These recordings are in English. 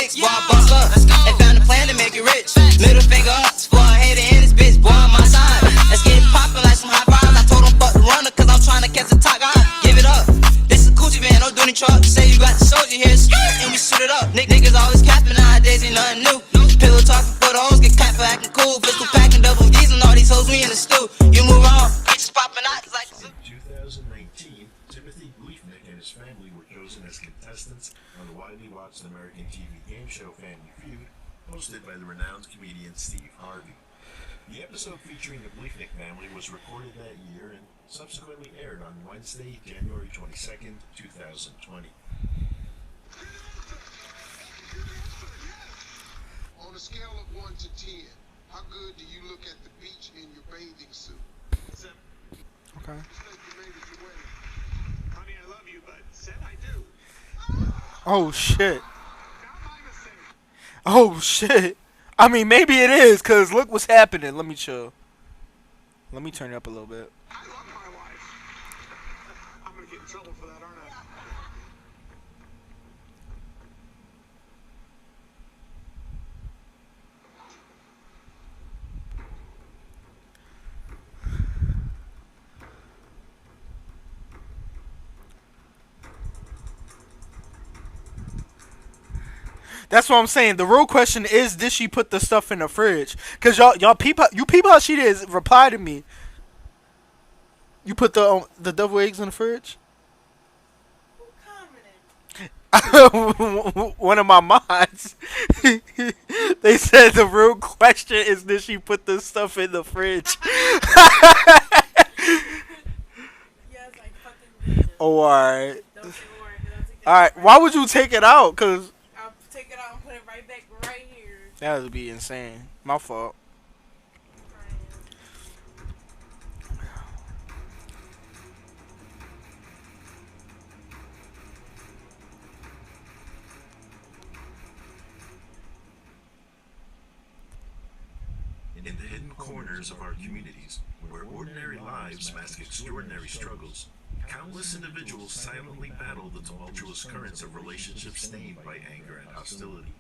fix, boy, I bust up. They found a plan to make it rich. Middle finger up, for a hater in this bitch, boy, on my side. Let's get it poppin' like some hot fries. I told him fuck the runner, cause I'm trying to catch the top guy. Give it up. This is a coochie van, no doing truck. Say you got the soldier here, and we shoot it up. Niggas always capping nowadays, ain't nothing new. Pillow talking for the hoes, get clapped for acting cool. Pistol packing double D's and all these hoes, we in the stew. You move on, bitches popping out like. In 2019, Timothy Bleefnick and his family were chosen as contestants on the widely watched American TV game show Family Feud, hosted by the renowned comedian Steve Harvey. The episode featuring the Bleefnick family was recorded that year and subsequently aired on Wednesday, January 22nd, 2020. On a scale of 1 to 10, how good do you look at the beach in your bathing suit? Okay. Honey, I love you, but said I do. Oh shit. Oh shit. I mean, maybe it is, cause look what's happening. Let me chill. Let me turn it up a little bit. I love my wife. I'm gonna get in trouble for that, aren't I? That's what I'm saying. The real question is, did she put the stuff in the fridge? Cause y'all peep how she did reply to me. You put the double eggs in the fridge? One of my mods. They said the real question is, did she put the stuff in the fridge? Yes, I fucking did. Oh, alright. Don't say a word, 'cause I'll take that Alright, right why would you take it out? Cause I'll take it out and put it right back right here. that would be insane. My fault. In the hidden corners of our communities, where ordinary lives mask extraordinary struggles, countless individuals silently battle the tumultuous currents of relationships stained by anger and hostility.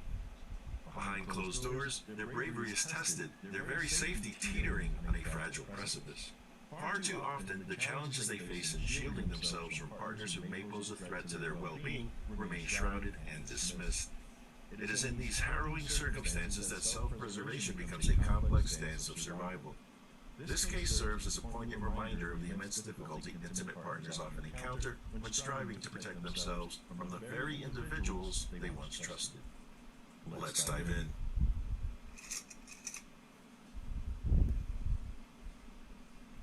Behind closed doors, their bravery is tested, their very safety teetering on a fragile precipice. Far too often, the challenges they face in shielding themselves from partners who may pose a threat to their well-being remain shrouded and dismissed. It is in these harrowing circumstances that self-preservation becomes a complex dance of survival. This case serves as a poignant reminder of the immense difficulty intimate partners often encounter when striving to protect themselves from the very individuals they once trusted. Let's dive in.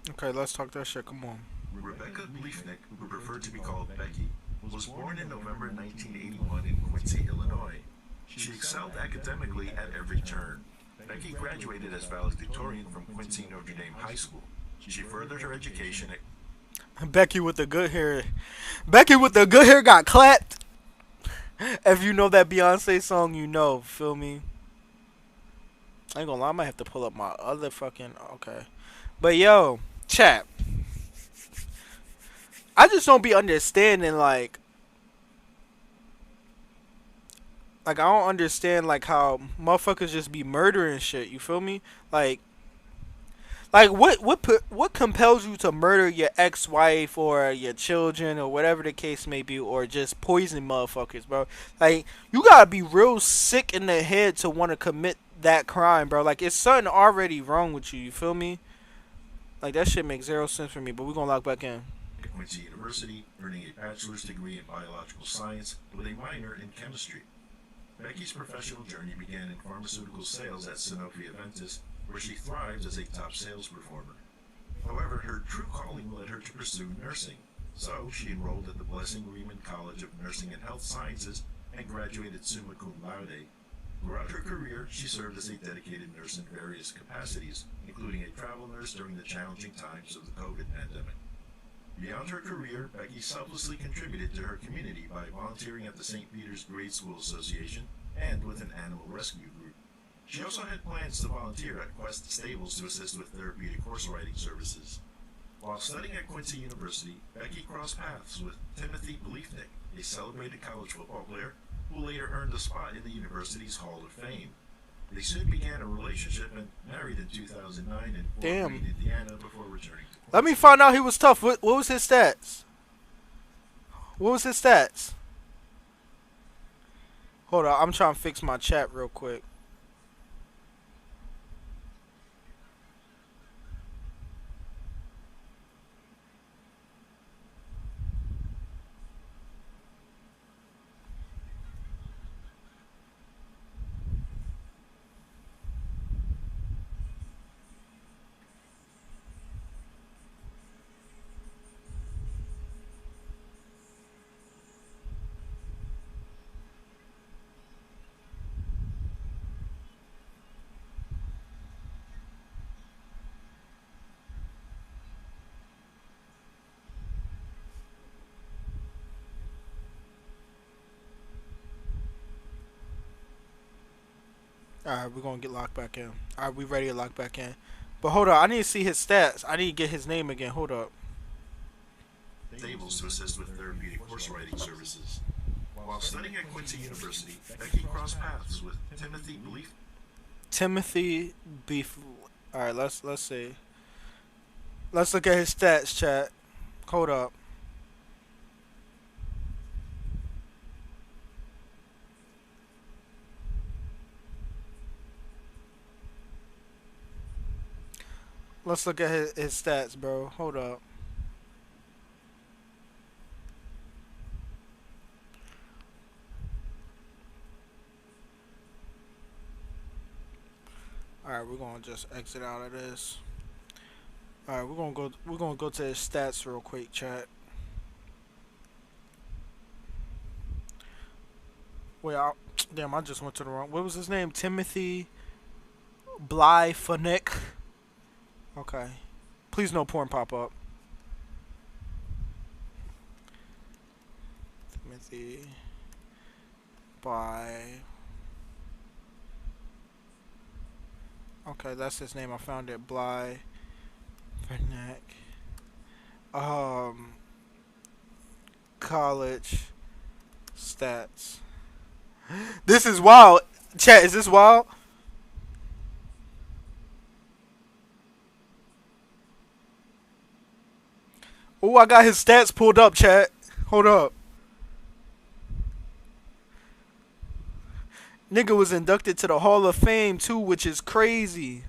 Okay, let's talk that shit. Come on. Rebecca Bleefnick, who preferred to be called Becky, was born in November 1981 in Quincy, Illinois. She excelled academically at every turn. Becky graduated as valedictorian from Quincy Notre Dame High School. She furthered her education at Becky with the good hair. Becky with the good hair got clapped. If you know that Beyonce song, you know. Feel me? I ain't gonna lie, I might have to pull up my other fucking... Okay. But yo, chat. I just don't be understanding, like... Like, I don't understand, like, how motherfuckers just be murdering shit. You feel me? Like, what compels you to murder your ex-wife or your children or whatever the case may be, or just poison motherfuckers, bro? Like, you gotta be real sick in the head to want to commit that crime, bro. Like, it's something already wrong with you. You feel me? Like, that shit makes zero sense for me. But we gonna lock back in. at Quincy University, earning a bachelor's degree in biological science with a minor in chemistry. Becky's professional journey began in pharmaceutical sales at Sanofi Aventis, where she thrived as a top sales performer. However, her true calling led her to pursue nursing, so she enrolled at the Blessing Riemann College of Nursing and Health Sciences and graduated summa cum laude. Throughout her career, she served as a dedicated nurse in various capacities, including a travel nurse during the challenging times of the COVID pandemic. Beyond her career, Becky selflessly contributed to her community by volunteering at the St. Peter's Grade School Association and with an animal rescue group. She also had plans to volunteer at Quest Stables to assist with therapeutic horse riding services. While studying at Quincy University, Becky crossed paths with Timothy Bleefnick, a celebrated college football player, who later earned a spot in the university's Hall of Fame. They soon began a relationship and married in 2009 in Fort Damn. Wayne, Indiana, before returning to Let me Quincy. find out he was tough. What was his stats? What was his stats? Hold on, I'm trying to fix my chat real quick. Alright, we're gonna get locked back in. Alright, we ready to lock back in. But hold on, I need to see his stats. I need to get his name again. Hold up. Tables to assist with therapeutic horse riding services. While studying at Quincy University, Becky crossed paths with Timothy Bleef. Timothy Beef. Alright, let's see. Let's look at his stats, chat. Hold up. Let's look at his stats, bro. Hold up. Alright, we're gonna just exit out of this. Alright, we're gonna go to his stats real quick, chat. Wait, damn, I just went to the wrong. What was his name? Timothy Blyfonick. Okay. Please no porn pop up. Timothy by. Okay, that's his name. I found it. Blyfonick. College stats. This is wild. Chat, is this wild? Oh, I got his stats pulled up, chat. Hold up. Nigga was inducted to the Hall of Fame, too, which is crazy.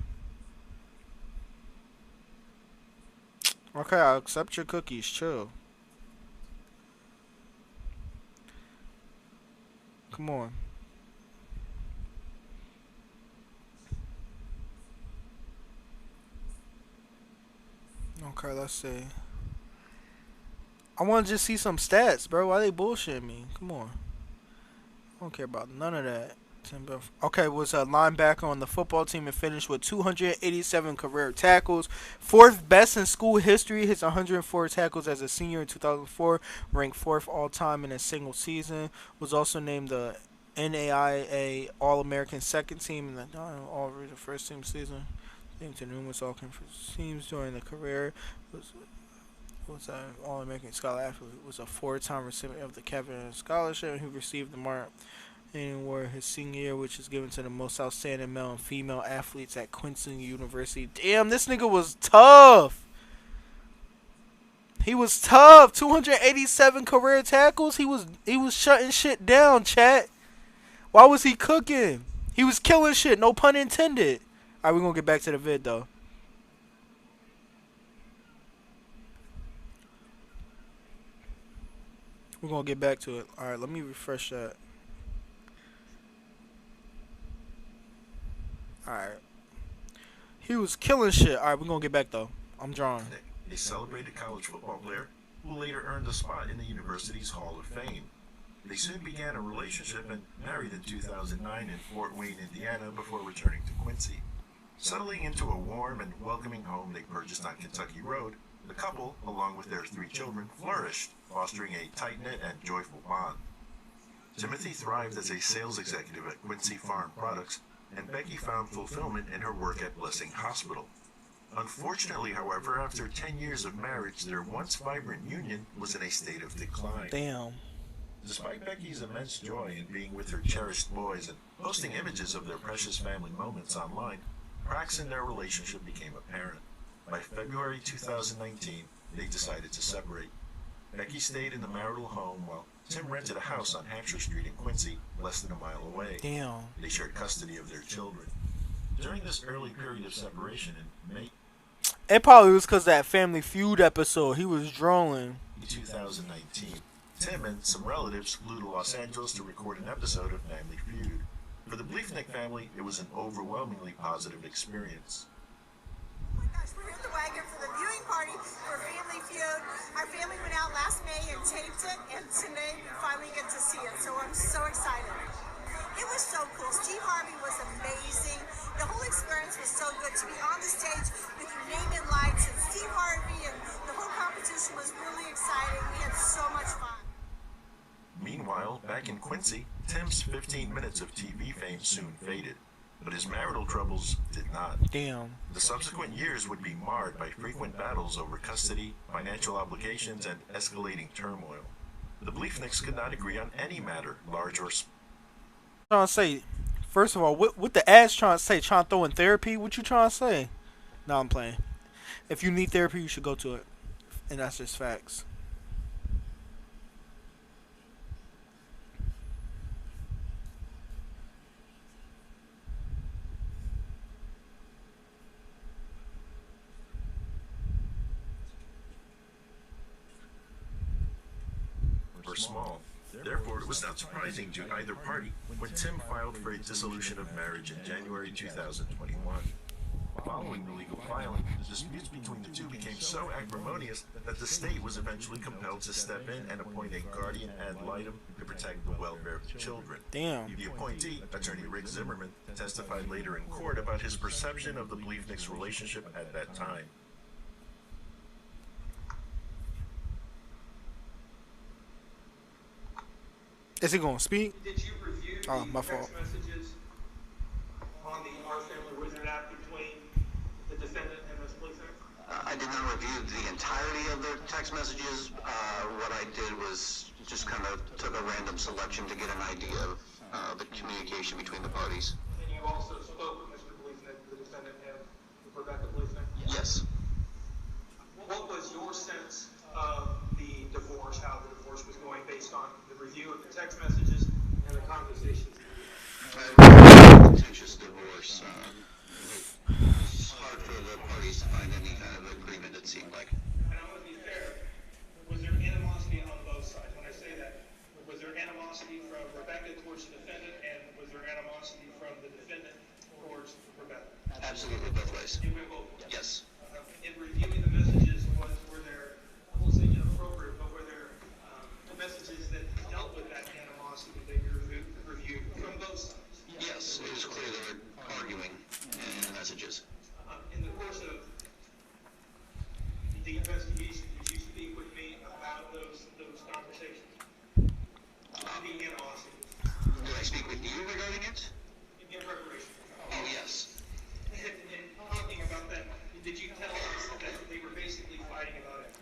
Okay, I'll accept your cookies. Chill. Come on. Okay, let's see. I want to just see some stats, bro. Why they bullshit me? Come on. I don't care about none of that. Okay, was a linebacker on the football team and finished with 287 career tackles. Fourth best in school history. His 104 tackles as a senior in 2004. Ranked fourth all-time in a single season. Was also named the NAIA All-American second team in the all-the first team season. Named to numerous all-conference teams during the career. Was an All-American Scholar athlete. Was a four-time recipient of the Kevin Scholarship. He received the Mark Award his senior year, which is given to the most outstanding male and female athletes at Quincy University. Damn, this nigga was tough. He was tough. 287 career tackles. He was shutting shit down, chat. Why was he cooking? He was killing shit. No pun intended. All right, we're gonna get back to the vid though. We're gonna get back to it. Alright, let me refresh that. Alright. He was killing shit. Alright, we're gonna get back though. I'm drawing. A celebrated college football player who later earned a spot in the university's Hall of Fame. They soon began a relationship and married in 2009 in Fort Wayne, Indiana, before returning to Quincy. Settling into a warm and welcoming home they purchased on Kentucky Road, the couple, along with their 3 children, flourished, fostering a tight-knit and joyful bond. Timothy thrived as a sales executive at Quincy Farm Products, and Becky found fulfillment in her work at Blessing Hospital. Unfortunately, however, after 10 years of marriage, their once vibrant union was in a state of decline. Damn. Despite Becky's immense joy in being with her cherished boys and posting images of their precious family moments online, cracks in their relationship became apparent. By February 2019, they decided to separate. Becky stayed in the marital home while Tim rented a house on Hampshire Street in Quincy, less than a mile away. Damn. They shared custody of their children. During this early period of separation in May It probably was because that Family Feud episode. He was drooling. 2019, Tim and some relatives flew to Los Angeles to record an episode of Family Feud. For the Bleefnick family, it was an overwhelmingly positive experience. Oh my gosh, we're here at the wagon for the viewing party for Family Feud. Our family went out last May and taped it, and today we finally get to see it, so I'm so excited. It was so cool. Steve Harvey was amazing. The whole experience was so good to be on the stage with your name in lights and Steve Harvey, and the whole competition was really exciting. We had so much fun. Meanwhile, back in Quincy, Tim's 15 minutes of TV fame soon faded, but his marital troubles did not. Damn. The subsequent years would be marred by frequent battles over custody, financial obligations, and escalating turmoil. The Bleefnicks could not agree on any matter, large or small. Trying to say, first of all, what the ass trying to say? Trying to throw in therapy? What you trying to say? No, I'm playing. If you need therapy, you should go to it, and that's just facts. Or small. Therefore, it was not surprising to either party when Tim filed for a dissolution of marriage in January 2021. Following the legal filing, the disputes between the two became so acrimonious that the state was eventually compelled to step in and appoint a guardian ad litem to protect the welfare of the children. Damn. The appointee, attorney Rick Zimmerman, testified later in court about his perception of the Bleefnicks' relationship at that time. Is he gonna speak? Did you review Oh, the my text fault. messages on the Our Family Wizard app between the defendant and Ms. Bleefnick? I did not review the entirety of their text messages. What I did was just kind of took a random selection to get an idea of the communication between the parties. And you also spoke with Mr. Bleefnick, the defendant, and Rebecca Bleefnick? Yes. What was your sense of the divorce, how the divorce was going based on the review of the text messages and the conversations? Contentious divorce. It's hard for the parties to find any kind of agreement, it seemed like. And I want to be fair, was there animosity on both sides? When I say that, was there animosity from Rebecca towards the defendant, and was there animosity from the defendant towards Rebecca? Absolutely both ways. It went both ways. Yes. In reviewing the messages, were there, I won't say inappropriate, but were there messages that dealt with that animosity that you reviewed from both sides? Yes, it was clear they were arguing in the messages. In the course of the investigation, did you speak with me about those conversations? The animosity. Did I speak with you regarding it? In preparation. Oh, yes. And talking about that, did you tell us that they were basically fighting about it?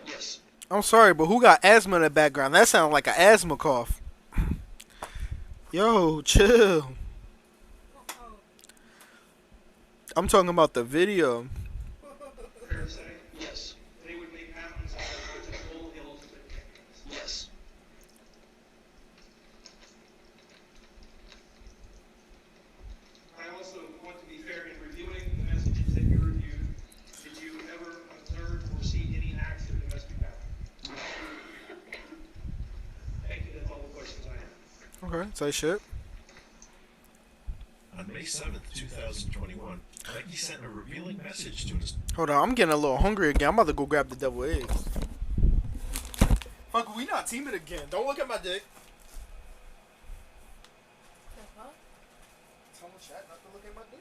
Yes. I'm sorry, but who got asthma in the background? That sounds like an asthma cough. Yo, chill. I'm talking about the video. Fair to say? Yes. They would make mountains out of the molehills. Yes. I also want to be fair in reviewing the messages that you reviewed. Did you ever observe or see any acts of domestic violence? Thank you. That's all the questions I have. Okay, say shit. On May 7th, 2021, Becky sent a revealing message to his. Hold on, I'm getting a little hungry again. I'm about to go grab the devil eggs. Fuck, we not teaming again. Don't look at my dick. Tell my chat not to look at my dick.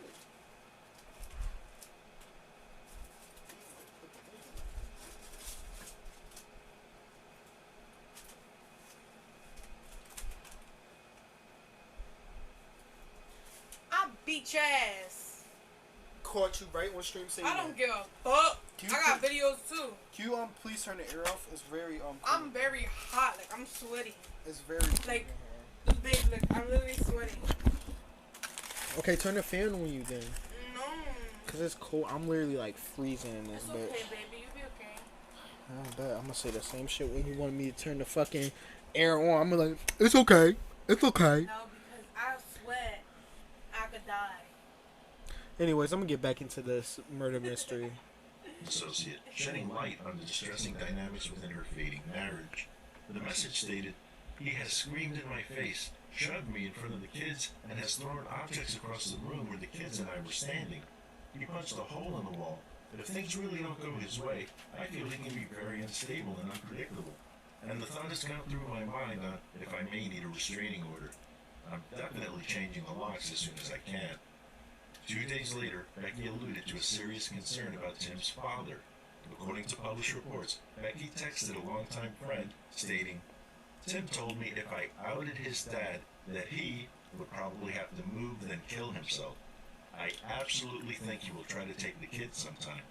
I beat your ass. Caught you right on stream saying I that. don't give a fuck. Can I got videos too. Can you please turn the air off? It's very cool. I'm very hot. Like I'm sweating. It's very cool. Like, babe, look, I'm literally sweating. Okay, turn the fan on you then. No. Cause it's cold. I'm literally like freezing in this It's bitch. okay, baby. You'll be okay. I bet I'm gonna say the same shit when you wanted me to turn the fucking air on. I'm like, it's okay. It's okay. No, because I sweat. I could die. Anyways, I'm gonna get back into this murder mystery. Associate, shedding light on the distressing dynamics within her fading marriage. The message stated, "He has screamed in my face, shoved me in front of the kids, and has thrown objects across the room where the kids and I were standing. He punched a hole in the wall, but if things really don't go his way, I feel he can be very unstable and unpredictable. And the thought has gone through my mind on if I may need a restraining order. I'm definitely changing the locks as soon as I can." 2 days later, Becky alluded to a serious concern about Tim's father. According to published reports, Becky texted a longtime friend stating, "Tim told me if I outed his dad, that he would probably have to move then kill himself. I absolutely think he will try to take the kids sometime."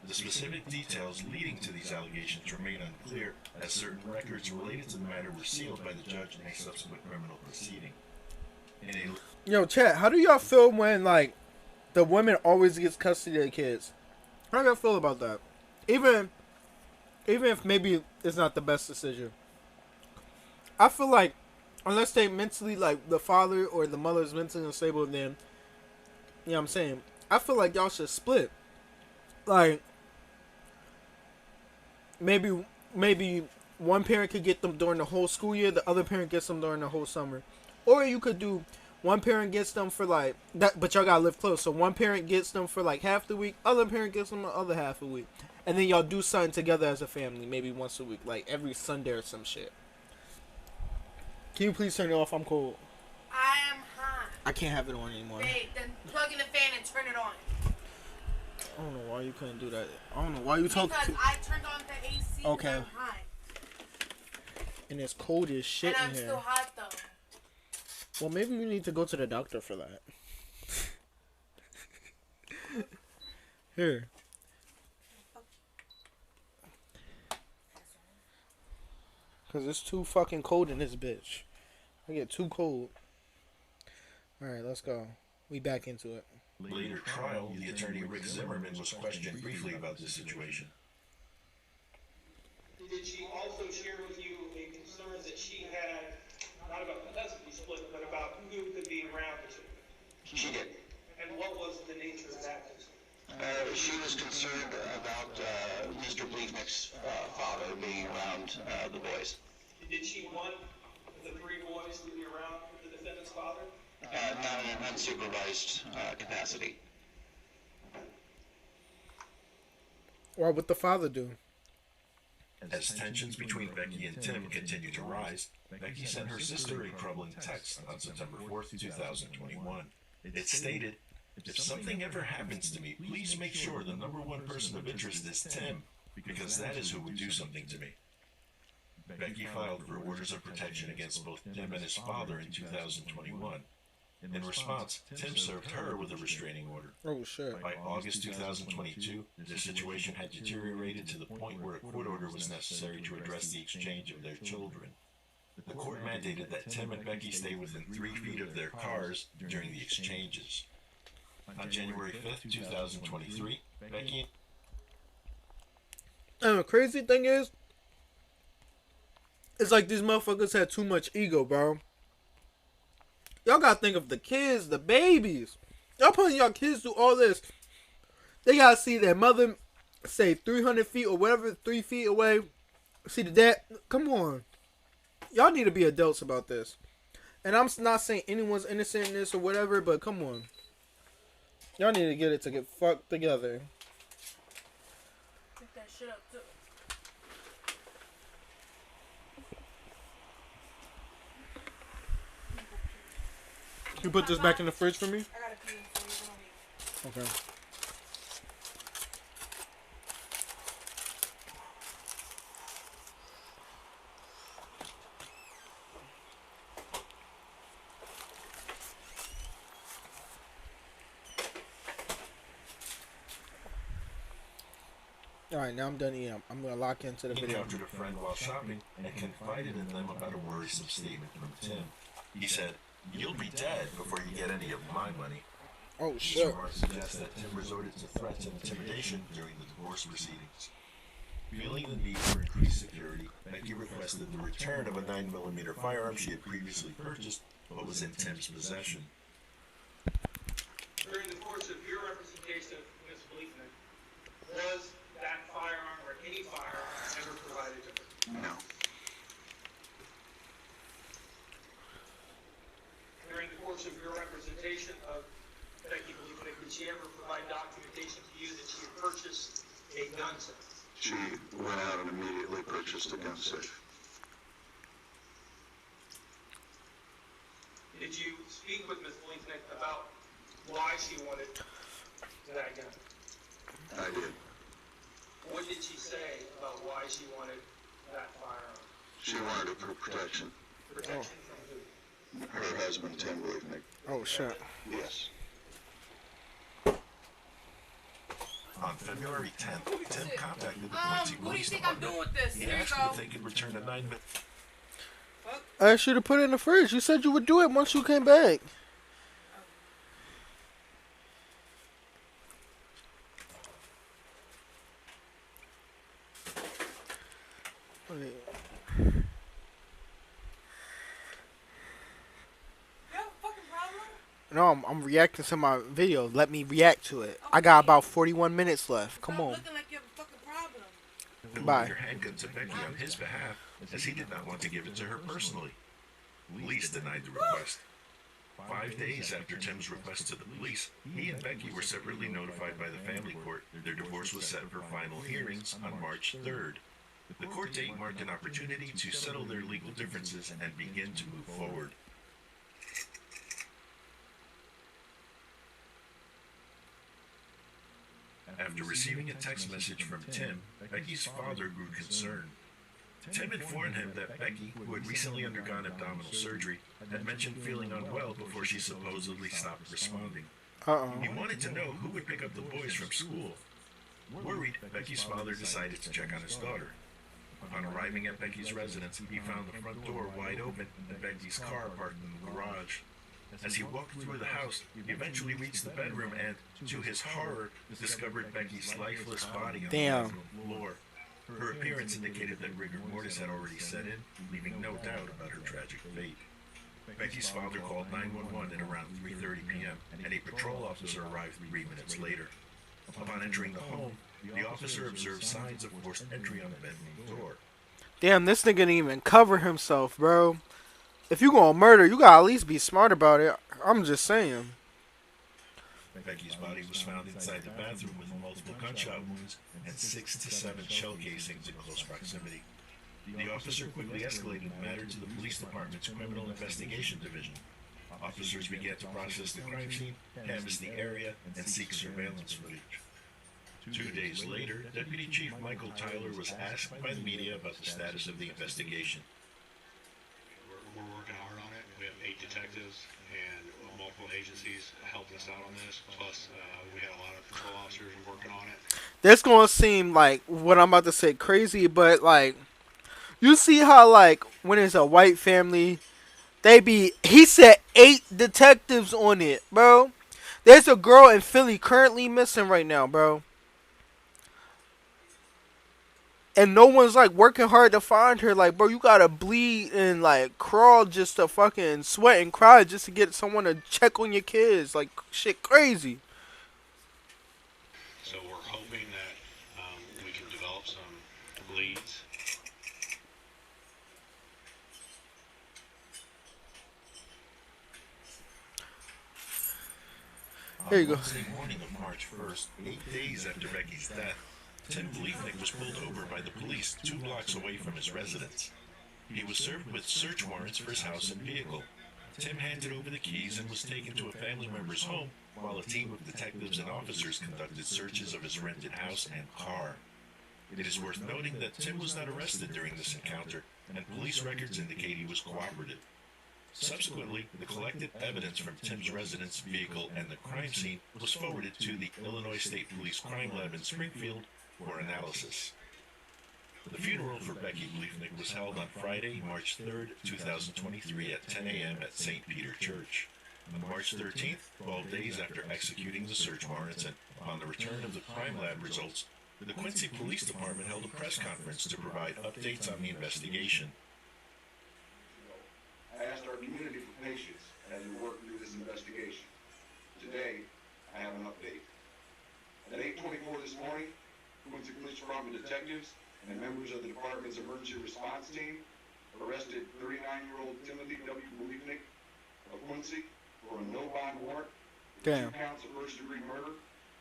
The specific details leading to these allegations remain unclear, as certain records related to the matter were sealed by the judge in a subsequent criminal proceeding. In a Yo, chat, how do y'all feel when, like, the woman always gets custody of the kids? How do y'all feel about that? Even if maybe it's not the best decision. I feel like, unless they mentally, like, the father or the mother is mentally unstable, then, you know what I'm saying? I feel like y'all should split. Like, maybe one parent could get them during the whole school year, the other parent gets them during the whole summer. Or you could do one parent gets them for like that, but y'all gotta live close. So one parent gets them for like half the week, other parent gets them the other half of the week, and then y'all do something together as a family, maybe once a week, like every Sunday or some shit. Can you please turn it off? I'm cold. I am hot. I can't have it on anymore. Babe, then plug in the fan and turn it on. I don't know why you couldn't do that. I don't know why you talking. Because I turned on the AC. Okay. I'm hot. And it's cold as shit And I'm in here. still hot though. Well, maybe we need to go to the doctor for that. Here. Cause it's too fucking cold in this bitch. I get too cold. Alright, let's go. We back into it. later trial, the attorney Rick Zimmerman was questioned briefly about this situation. Did she also share with you a concern that she had, not about the custody split, but about who could be around the children? She did. And what was the nature of that concern? She was concerned about Mr. Bleaknick's father being around the boys. Did she want the 3 boys to be around the defendant's father? Not in an unsupervised capacity. Why would the father do? As tensions between Becky and Tim continued to rise, Becky sent her sister a troubling text on September 4th, 2021. It stated, "If something ever happens to me, please make sure the number one person of interest is Tim, because that is who would do something to me." Becky filed for orders of protection against both Tim and his father in 2021. In response, Tim served her with a restraining order. Oh shit. By August 2022, the situation had deteriorated to the point where a court order was necessary to address the exchange of their children. The court mandated that Tim and Becky stay within 3 feet of their cars during the exchanges. On January 5th, 2023, Becky And the crazy thing is, it's like these motherfuckers had too much ego, bro. Y'all gotta think of the kids, the babies. Y'all putting y'all kids through all this. They gotta see their mother, say 300 feet or whatever, 3 feet away. See the dad. Come on. Y'all need to be adults about this. And I'm not saying anyone's innocent in this or whatever, but come on. Y'all need to get it to get fucked together. Pick that shit up too. Can you put this back in the fridge for me? I gotta pee so you don't eat. Okay. All right, now I'm done eating. I'm gonna lock into the He video. encountered a friend while shopping and confided in them about a worrisome statement from Tim. He said, "You'll be dead before you get any of my money." Oh These shit. remarks suggest that Tim resorted to threats and intimidation during the divorce proceedings. Feeling the need for increased security, Becky requested the return of a 9mm firearm she had previously purchased but was in Tim's possession. During the course of your representation of Ms. Bleakman, was that firearm or any firearm ever provided to her? No. During the course of your representation of Becky Bleakman, did she ever provide documentation to you that she had purchased a gun set? She went out and immediately purchased a gun safe. Did you speak with Ms. Bleakman about why she wanted that gun? I did. What did she say about why she wanted that firearm? She wanted it for protection. Protection from who? Her husband, Tim Bleaknick. Oh shit. Yes. On February 10th, Tim contacted the Quincy What do you Police think I'm Department. doing with this? He Here you asked go. if they could return a 9mm. I should have put it in the fridge. You said you would do it once you came back. Wait. You have a fucking problem? No, I'm reacting to my video. Let me react to it. I got about 41 minutes left. Come Stop on. looking like you have a fucking problem. The Bye. lawyer handgunned to Becky on his behalf, as he did not want to give it to her personally. Police denied the request. 5 days after Tim's request to the police, he and Becky were separately notified by the family court. Their divorce was set for final hearings on March 3rd. The court date marked an opportunity to settle their legal differences and begin to move forward. After receiving a text message from Tim, Becky's father grew concerned. Tim informed him that Becky, who had recently undergone abdominal surgery, had mentioned feeling unwell before she supposedly stopped responding. He wanted to know who would pick up the boys from school. Worried, Becky's father decided to check on his daughter. Upon arriving at Becky's residence, he found the front door wide open and Becky's car parked in the garage. As he walked through the house, he eventually reached the bedroom and, to his horror, discovered Becky's lifeless body on the bathroom floor. Her appearance indicated that rigor mortis had already set in, leaving no doubt about her tragic fate. Becky's father called 911 at around 3:30 p.m., and a patrol officer arrived 3 minutes later. Upon entering the home, the officer observed signs of forced entry on the bedroom door. Damn, this nigga didn't even cover himself, bro. If you gonna murder, you gotta at least be smart about it. I'm just saying. Becky's body was found inside the bathroom with multiple gunshot wounds and 6 to 7 shell casings in close proximity. The officer quickly escalated the matter to the police department's criminal investigation division. Officers began to process the crime scene, canvass the area, and seek surveillance footage. 2 days later, Deputy Chief Michael Tyler was asked by the media about the status of the investigation. We're working hard on it. We have 8 detectives and multiple agencies helping us out on this. Plus, we had a lot of patrol officers working on it. This gonna seem like what I'm about to say crazy, but like, you see how like when it's a white family, he said 8 detectives on it, bro. There's a girl in Philly currently missing right now, bro. And no one's like working hard to find her. Like, bro, you gotta bleed and like crawl just to fucking sweat and cry just to get someone to check on your kids. Like, shit crazy. So we're hoping that we can develop some leads. Here you go. On Wednesday morning of March 1st, 8 days after Becky's death, Tim Bleaknick was pulled over by the police 2 blocks away from his residence. He was served with search warrants for his house and vehicle. Tim handed over the keys and was taken to a family member's home while a team of detectives and officers conducted searches of his rented house and car. It is worth noting that Tim was not arrested during this encounter, and police records indicate he was cooperative. Subsequently, the collected evidence from Tim's residence, vehicle, and the crime scene was forwarded to the Illinois State Police Crime Lab in Springfield, for analysis. The funeral for Becky Bleefnick was held on Friday, March 3rd, 2023 at 10 a.m. at St. Peter Church. On March 13th, 12 days after executing the search warrants and upon the return of the crime lab results, the Quincy Police Department held a press conference to provide updates on the investigation. I asked our community for patience as we work through this investigation. Today, I have an update. At 8:24 this morning, Quincy Police Department detectives and members of the department's emergency response team arrested 39-year-old Timothy W. Bleefnick of Quincy for a no-bond warrant, Damn. 2 counts of first-degree murder,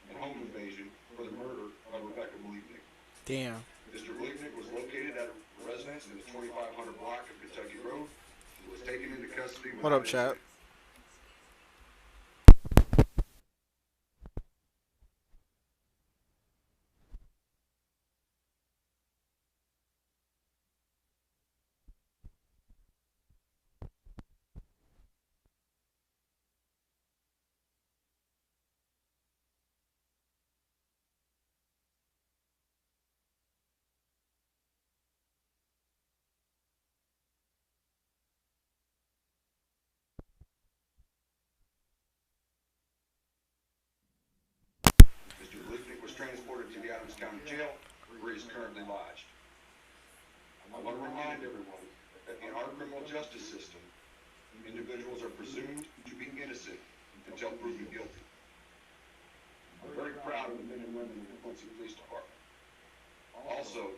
and home invasion for the murder of Rebecca Bleefnick. Damn. Mr. Bleefnick was located at a residence in the 2500 block of Kentucky Road. He was taken into custody. What up, chat? Mr. Bleefnick was transported to the Adams County Jail, where he is currently lodged. I want to remind everyone that in our criminal justice system, individuals are presumed to be innocent until proven guilty. I'm very proud of the men and women of the Quincy Police Department. Also,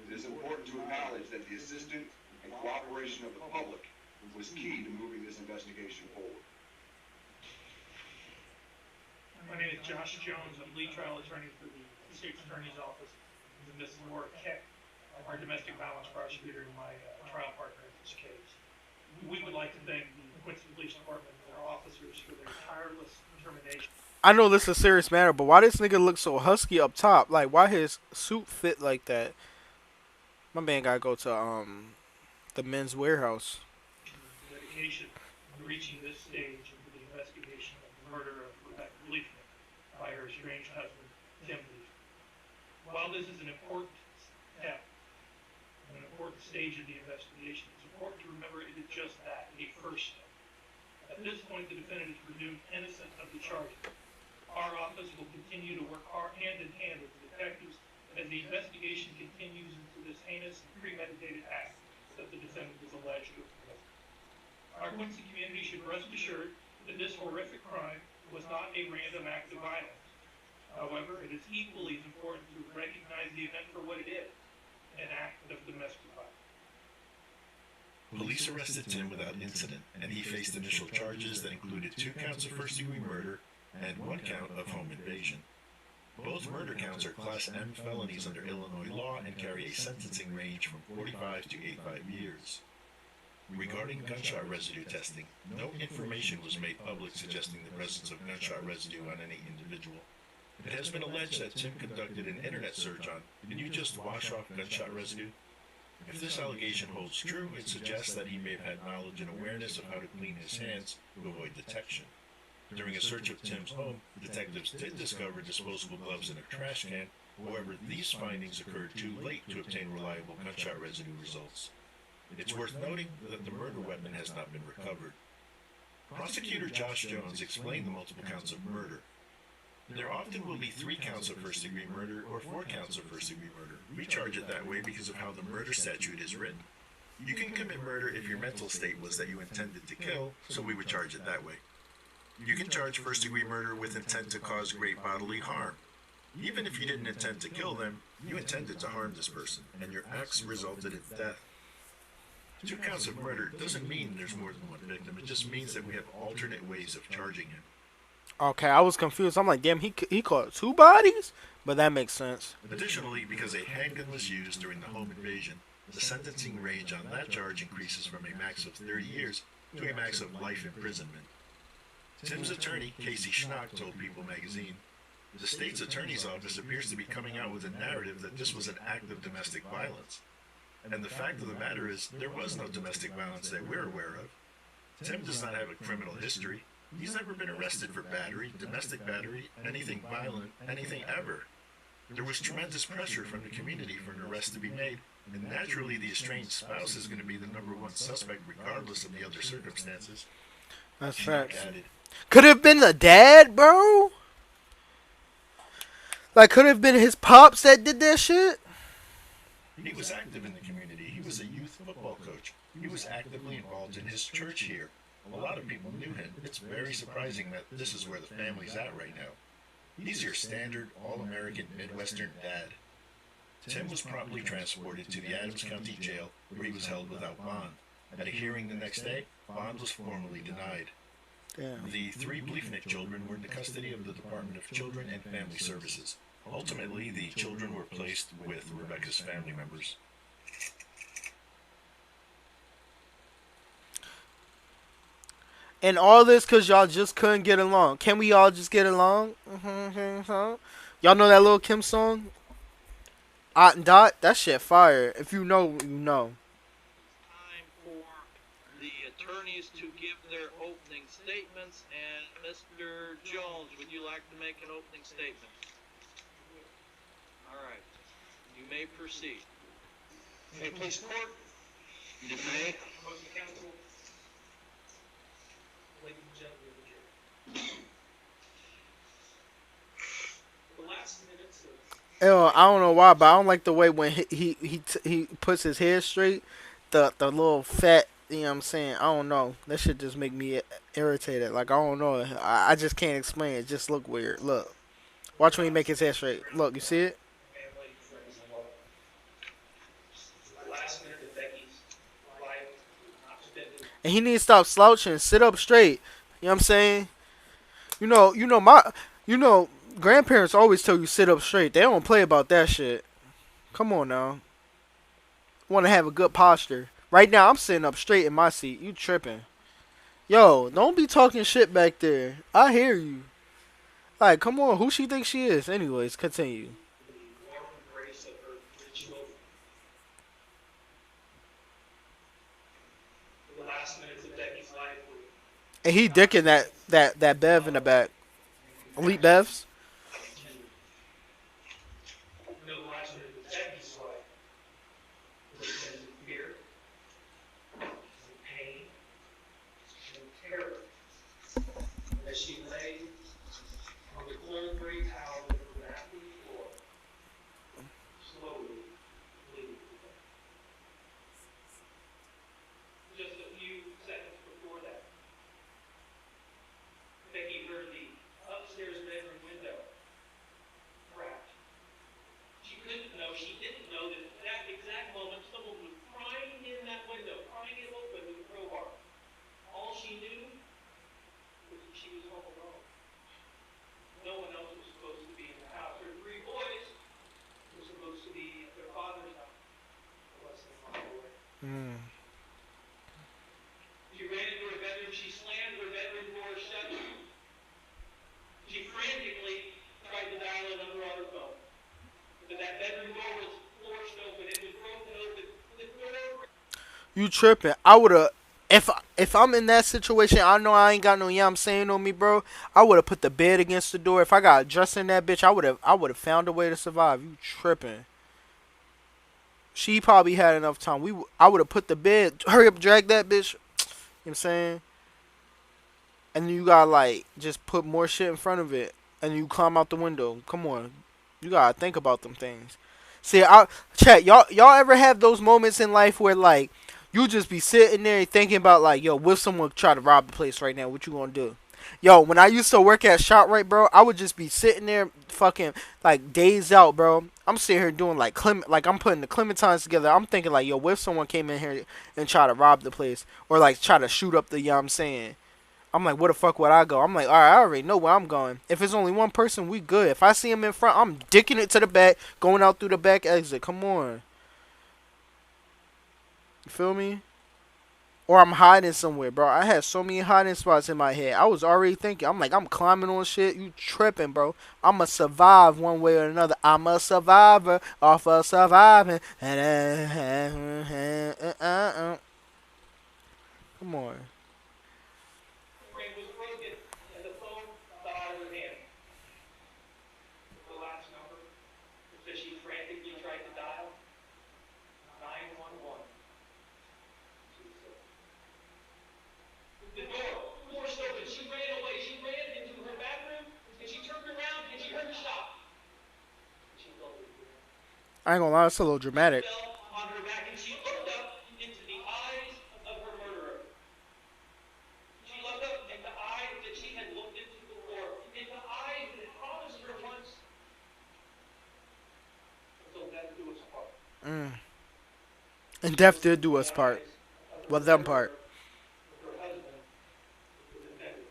it is important to acknowledge that the assistance and cooperation of the public was key to moving this investigation forward. My name is Josh Jones. I'm lead trial attorney for the State's Attorney's Office. And Ms. Laura Keck, our domestic violence prosecutor, and my trial partner in this case. We would like to thank the Quincy Police Department and their officers for their tireless determination. I know this is a serious matter, but why this nigga look so husky up top? Like, why his suit fit like that? My man gotta go to the men's warehouse. Dedication in reaching this stage into the investigation of the murder of Rebecca Bleefnick by her estranged husband, Tim Bleefnick. While this is an important step, an important stage of the investigation, it's important to remember it is just that, a first step. At this point, the defendant is presumed innocent of the charges. Our office will continue to work hand in hand with the detectives as the investigation continues into this heinous and premeditated act that the defendant is alleged to have committed. Our Quincy community should rest assured that this horrific crime was not a random act of violence. However, it is equally as important to recognize the event for what it is, an act of domestic violence. Police arrested Tim without incident, and he faced initial charges that included 2 counts of first-degree murder and 1 count of home invasion. Both murder counts are Class M felonies under Illinois law and carry a sentencing range from 45 to 85 years. Regarding gunshot residue testing, no information was made public suggesting the presence of gunshot residue on any individual. It has been alleged that Tim conducted an internet search on, "Can you just wash off gunshot residue?" If this allegation holds true, it suggests that he may have had knowledge and awareness of how to clean his hands to avoid detection. During a search of Tim's home, detectives did discover disposable gloves in a trash can. However, these findings occurred too late to obtain reliable gunshot residue results. It's worth noting that the murder weapon has not been recovered. Prosecutor Josh Jones explained the multiple counts of murder. There often will be 3 counts of first-degree murder or 4 counts of first-degree murder. We charge it that way because of how the murder statute is written. You can commit murder if your mental state was that you intended to kill, so we would charge it that way. You can charge first-degree murder with intent to cause great bodily harm. Even if you didn't intend to kill them, you intended to harm this person, and your acts resulted in death. 2 counts of murder doesn't mean there's more than 1 victim. It just means that we have alternate ways of charging him. Okay, I was confused. I'm like, damn, he caught 2 bodies? But that makes sense. Additionally, because a handgun was used during the home invasion, the sentencing range on that charge increases from a max of 30 years to a max of life imprisonment. Tim's attorney, Casey Schnock, told People magazine, "The state's attorney's office appears to be coming out with a narrative that this was an act of domestic violence. And the fact of the matter is, there was no domestic violence that we're aware of. Tim does not have a criminal history. He's never been arrested for battery, domestic battery, anything violent, anything ever. There was tremendous pressure from the community for an arrest to be made, and naturally the estranged spouse is going to be the number one suspect regardless of the other circumstances. That's Enoch facts. added, Could have been the dad, bro. Like, could have been his pops that did that shit. he was active in the community. He was a youth football coach. He was actively involved in his church here. A lot of people knew him. It's very surprising that this is where the family's at right now. He's your standard all-American Midwestern dad. Tim was promptly transported to the Adams County Jail where he was held without bond. At a hearing the next day, bond was formally denied. Damn. The three Bleefnick children were in the custody of the Department of Children and Family Services. Ultimately, the children were placed with Rebecca's family members. And all this because y'all just couldn't get along. Can we all just get along? Y'all know that Lil Kim song? Ot and Dot? That shit fire. If you know, you know. Time for the attorneys to give their opening statements. And Mr. Jones, would you like to make an opening statement? All right. You may proceed. May it please the court? You may. Motion counsel. Ladies and gentlemen of the jury. The last minutes of Ew, I don't know why, but I don't like the way when he puts his hair straight, the little fat. You know what I'm saying? I don't know. That shit just make me irritated. Like I don't know. I just can't explain. It just look weird. Look, watch when he make his hair straight. Look, you see it? family, friends, and love. The last minute of Becky's life was not spent. And he needs to stop slouching. Sit up straight. You know what I'm saying? Grandparents always tell you sit up straight. They don't play about that shit. Come on now. Want to have a good posture. Right now, I'm sitting up straight in my seat. You tripping. Yo, don't be talking shit back there. I hear you. Like, come on. Who she think she is? Anyways, continue. The warm embrace of her three children. The last minutes of Becky's life were And he dicking that Bev in the back. Elite Bevs. the last minute of Becky's life was spent in fear, in pain, and terror as she lay on the cold gray towel of the bathroom floor, slowly bleeding to death. Just a few seconds before that, Becky heard the upstairs bedroom window crack. She didn't know that at that exact moment someone was prying in that window, prying it open with a crowbar. All she knew was that she was home alone. No one else was supposed to be in the house. Her three boys were supposed to be at their father's house, less than a mile away. She ran into her bedroom, she slammed her bedroom door shut. She frantically tried to dial a number on her phone. But that bedroom door was forced open, it was broken open. The door. You tripping. I would have. If I'm in that situation, I know I ain't got no yam saying on me, bro. I would have put the bed against the door. If I got dressed in that bitch, I would have found a way to survive. You tripping. She probably had enough time. I would have put the bed. Hurry up, drag that bitch. You know what I'm saying? And then you gotta like just put more shit in front of it, and you climb out the window. Come on, you gotta think about them things. See, chat. Y'all ever have those moments in life where like you just be sitting there thinking about like, yo, what if someone try to rob the place right now? What you gonna do? Yo, when I used to work at ShopRite, bro, I would just be sitting there fucking like days out, bro. I'm sitting here doing like I'm putting the clementines together. I'm thinking like, yo, what if someone came in here and try to rob the place or like try to shoot up the, you know what I'm saying? I'm like, where the fuck would I go? I'm like, all right, I already know where I'm going. If it's only one person, we good. If I see him in front, I'm dicking it to the back, going out through the back exit. Come on. You feel me? Or I'm hiding somewhere, bro. I had so many hiding spots in my head. I was already thinking. I'm like, I'm climbing on shit. You tripping, bro. I'ma survive one way or another. I'm a survivor off of surviving. Come on. Frame was broken, and the phone fell out of her hand. The last number, I ain't gonna lie, it's a little dramatic. fell on her back, and she looked up into the eyes of her murderer. She looked up into eyes that she had looked into before, into eyes that promised her once until death do us part. And death did do us part. Well, them part. Her husband, the defendant.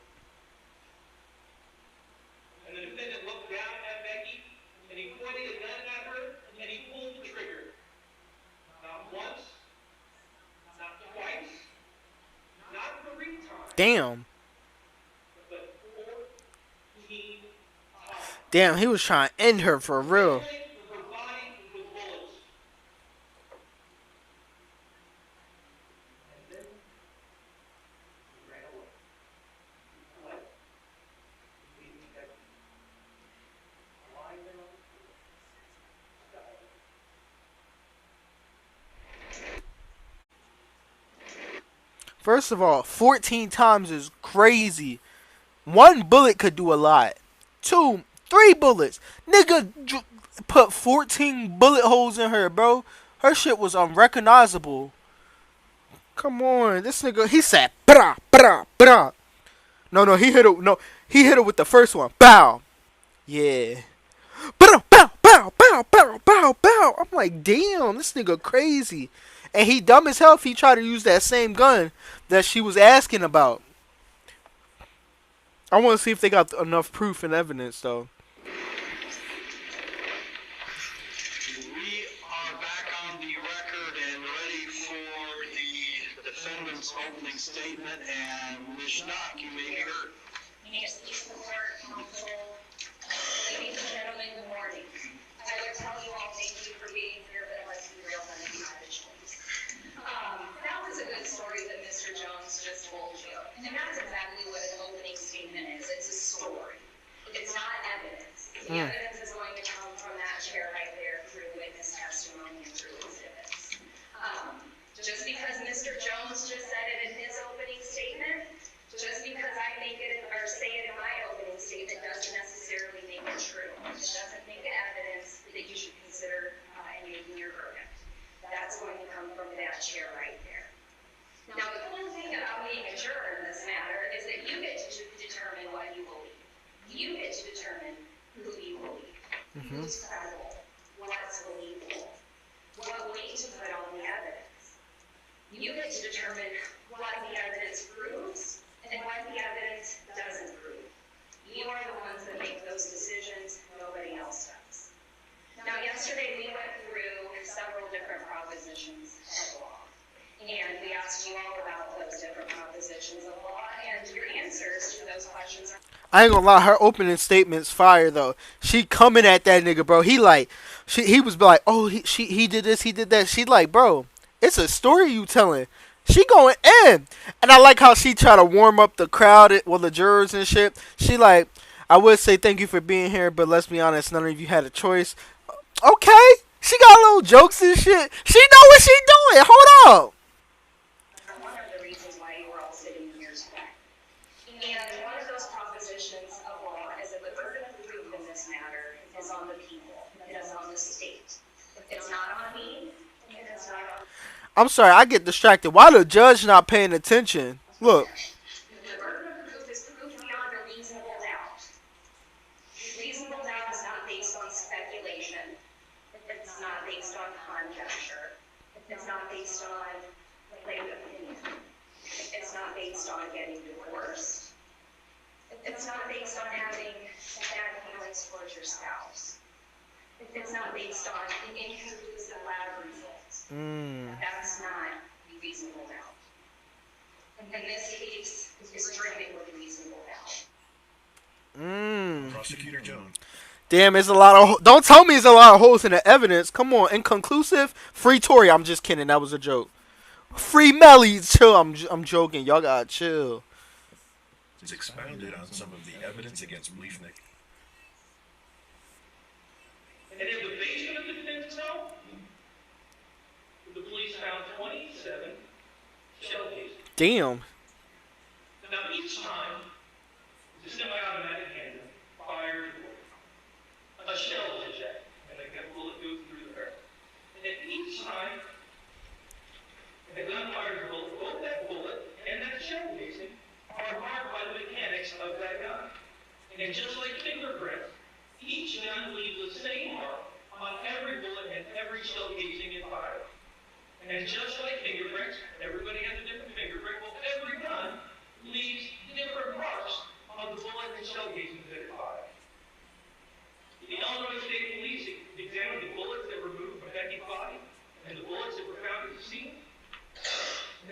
And the defendant looked down at Becky, and he pointed a gun at her, and he pulled the trigger. Not once, not twice, not 3 times, Damn. but 14 times. Damn, he was trying to end her for real. Filling her body with bullets. And then he ran away. He fled. Leaving Becky lying there on the floor, dying. First of all, 14 times is crazy. 1 bullet could do a lot. 2, 3 bullets. Nigga put 14 bullet holes in her, bro. Her shit was unrecognizable. Come on, this nigga, he said, brah, brah, brah. No, he hit her. No, he hit her with the first one. Bow. Yeah. Bow, bow, bow, bow, bow, bow, bow. I'm like, damn, this nigga crazy. And he dumb as hell if he tried to use that same gun that she was asking about. I want to see if they got enough proof and evidence, though. We are back on the record and ready for the defendant's opening statement. And Ms. Schnock, you may be heard. Yes, the court, counsel, ladies and gentlemen, good morning. I would tell you all thank you for being here, but let's be real, none of you had a choice. That was a good story that Mr. Jones just told you, and that's exactly what an opening statement is. It's a story. It's not evidence. The evidence is going to come from that chair right there through witness testimony and through exhibits. Just because Mr. Jones just said it in his opening statement, just because I make it or say it in my opening statement doesn't necessarily make it true. It doesn't make it evidence that you should consider in making your verdict. That's going to come from that chair right there. Now, the cool thing about being a juror in this matter is that you get to determine what you believe. You get to determine who you believe. Who's credible, what's believable, what weight to put on the evidence. You get to determine what the evidence proves and what the evidence doesn't prove. You are the ones that make those decisions, nobody else does. Now, yesterday we went through several different propositions of law, and we asked you all about those different propositions of law, and your answers to those questions are... I ain't gonna lie, her opening statement's fire though. She coming at that nigga, bro. He was like, oh, he did this, he did that. She like, bro, it's a story you telling. She going in, and I like how she try to warm up the crowd, the jurors and shit. She like, I would say thank you for being here, but let's be honest, none of you had a choice. Okay, she got little jokes and shit. She know what she doing. Hold up. One of the reasons why you were all sitting here today. And one of those propositions of law is that the burden of proof in this matter is on the people. It is on the state. It's not on me. And it's not on... I'm sorry, I get distracted. Why the judge not paying attention? Look. The burden of proof is proof beyond a reasonable doubt. Reasonable doubt is not based on speculation. It's not based on conjecture. It's not based on lay opinion. It's not based on getting divorced. It's not based on having bad feelings towards your spouse. It's not based on inconclusive lab results. That's not reasonable doubt. And this case is dripping with reasonable doubt. Prosecutor Jones. Damn, it's a lot of... Don't tell me it's a lot of holes in the evidence. Come on, inconclusive. Free Tory. I'm just kidding. That was a joke. Free Melly. Chill. I'm joking. Y'all gotta chill. It's expounded on some of the evidence against Bleefnick. And in the basement of the defense cell, the police found 27 shell casings. Damn. Now, each time, the semi-automatic handgun fired a shell is ejected, and the bullet goes through the barrel. And just like fingerprints, each gun leaves the same mark on every bullet and every shell casing it fired. And just like fingerprints, everybody has a different fingerprint. Well, every gun leaves different marks on the bullet and shell casings that it fired. The Illinois State Police examined the bullets that were removed from Becky's body and the bullets that were found at the scene,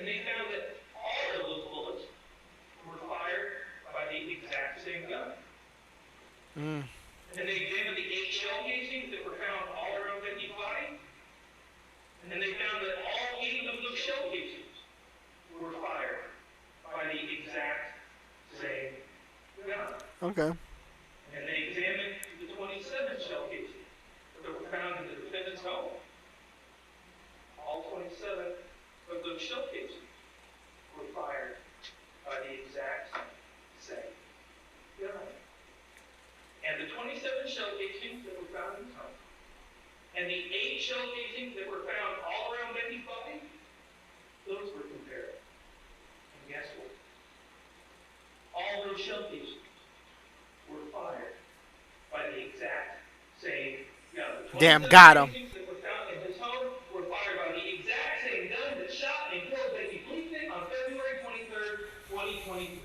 and they found that all of those bullets were fired by the exact same gun. And they examined the 8 shell casings that were found all around Becky's body, and they found that all 8 of those shell casings were fired by the exact same gun. Okay. And they examined the 27 shell casings that were found in the defendant's home. All 27 of those shell casings were fired by the exact same gun. And the 27 shell casings that were found in his home, and the 8 shell casings that were found all around Becky's body, those were compared. And guess what? All those shell casings were fired by the exact same gun. Damn, got him. That were found in his home were fired by the exact same gun that shot and killed Becky Gleason on February 23rd, 2023.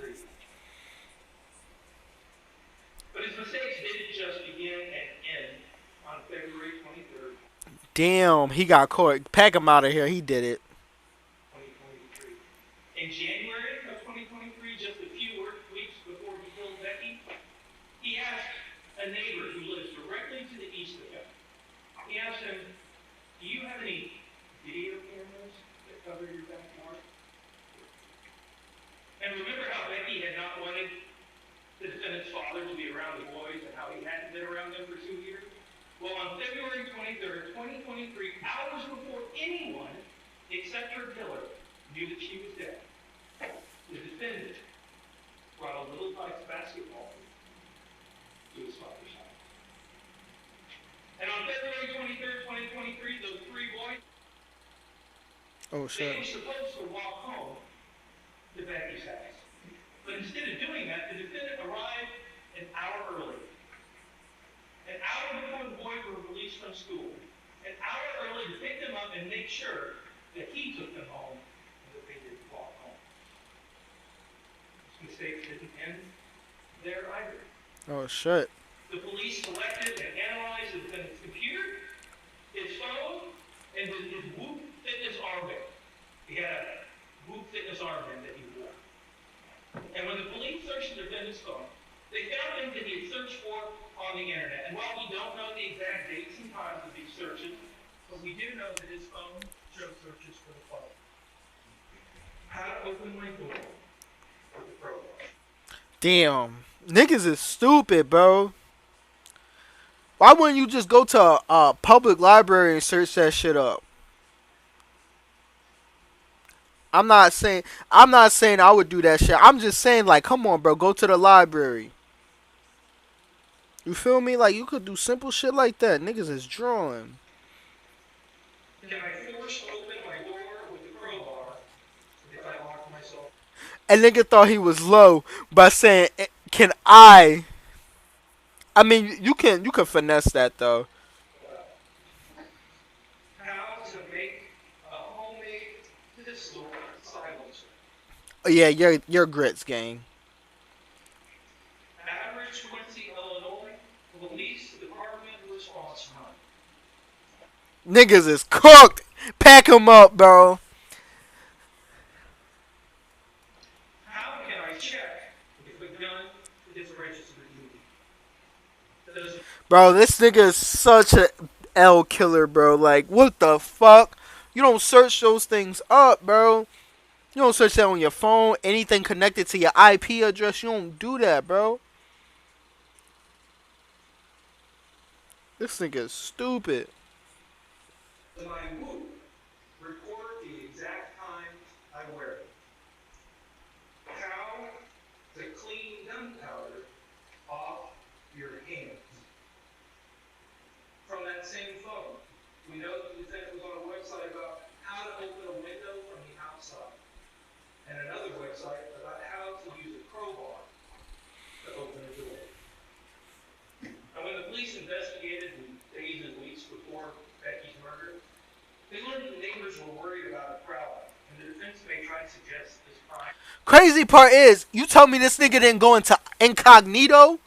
But his mistakes didn't just begin and end on February 23rd. Damn, he got caught. Pack him out of here. He did it. 2023. In January of 2023, just a few weeks before he killed Becky, he asked a neighbor who lives directly to the east of him. He asked him, "Do you have any video cameras that cover your backyard?" And remember how Becky had not wanted the defendant's father to be around the boys and how he hadn't been around them for 2 years? Well, on February 23rd, 2023, hours before anyone except her killer knew that she was dead, the defendant brought a little Pikes basketball to his father's house. And on February 23rd, 2023, those 3 boys, Oh, they were shit. supposed to walk home to Becky's house. But instead of doing that, the defendant arrived an hour early. An hour before the boys were released from school. An hour early to pick them up and make sure that he took them home and that they didn't walk home. His mistakes didn't end there either. Oh, shit. The police collected and analyzed the defendant's computer, his phone, and his Whoop Fitness armband. He had a Whoop Fitness armband that he wore. And when the police searched the defendant's phone, they found things that he had searched for on the internet. And while we don't know the exact dates and times of these searches, but we do know that his phone showed searches for the following: how to open my door with the crowbar. Damn. Niggas is stupid, bro. Why wouldn't you just go to a public library and search that shit up? I'm not saying I would do that shit. I'm just saying, like, come on, bro, go to the library. You feel me? Like, you could do simple shit like that. Niggas is drawing. Can I force open my door with the crowbar if I lock myself? And nigga thought he was low by saying, "Can I?" I mean, you can finesse that though. How to make a homemade pistol silencer. Oh, yeah, your grits, gang. Average Quincy, Illinois, police department response time. Niggas is cooked. Pack them up, bro. How can I check if a gun is registered legally? Bro, this nigga is such a L killer, bro. Like, what the fuck? You don't search those things up, bro. You don't search that on your phone. Anything connected to your IP address, you don't do that, bro. This nigga is stupid. When I move, record the exact time I wear it. How to clean gunpowder off your hands. From that same phone, we know that the defendant was on a website about how to open a window from the outside, and another website about how to use a crowbar to open a door. They learned that the neighbors were worried about a prowler, and the defense may try to suggest this crime. Crazy part is, you tell me this nigga didn't go into incognito?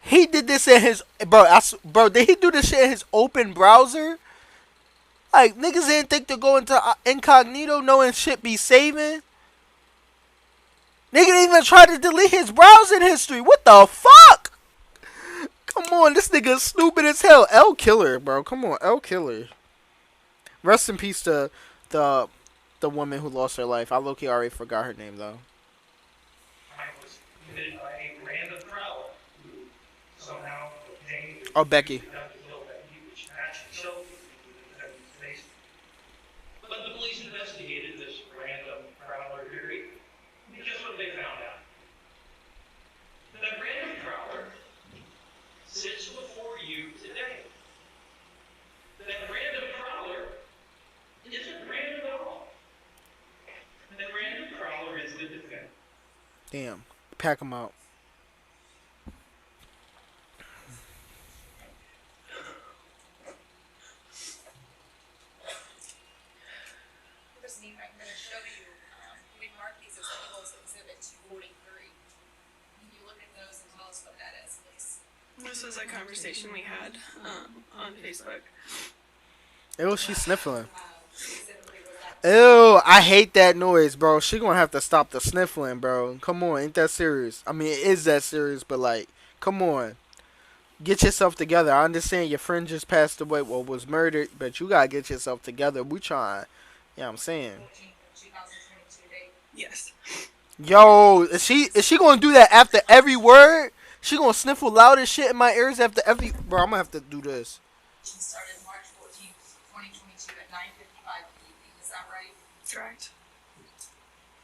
He did this in his bro. Did he do this shit in his open browser? Like niggas didn't think to go into incognito knowing shit be saving. Nigga didn't even try to delete his browsing history. What the fuck? Come on, this nigga stupid as hell. L Killer, bro. Come on, L Killer. Rest in peace to the woman who lost her life. I low-key already forgot her name though. Was committed by a random prowler who somehow obtained. Oh, Becky. But the police investigated this random prowler theory. And guess what they found out? That random prowler sits before you today. That random prowler isn't random at all. That random prowler is the defendant. Damn. Pack him out. Christine, I'm going to show you, we marked these as People's Exhibit 243. Can you look at those and tell us what that is, please? This was a conversation we had on Facebook. Ew, she's sniffling. Ew, I hate that noise, bro. She gonna have to stop the sniffling, bro. Come on, ain't that serious? I mean, it is that serious, but like, come on. Get yourself together. I understand your friend just passed away, well, was murdered, but you gotta get yourself together. We trying. Yeah, I'm saying. Yes. Yo, is she gonna do that after every word? She gonna sniffle loud as shit in my ears after every. Bro, I'm gonna have to do this. She started March 14th, 2022 at 9:55 p.m. Is that right? Correct.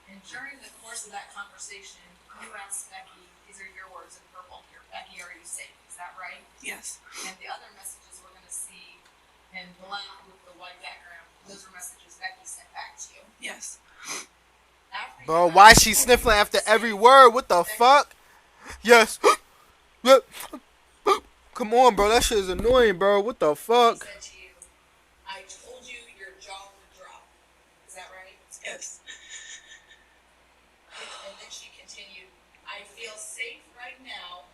And during the course of that conversation, you asked Becky, these are your words in purple here. Becky, are you safe? Is that right? Yes. And the other messages we're going to see in black with the white background, those are messages Becky sent back to you. Yes. Bro, why is she sniffling after every word? What the fuck? Yes. Come on, bro. That shit is annoying, bro. What the fuck? Said to you, I told you your jaw would drop. Is that right? Yes. And then she continued, I feel safe right now.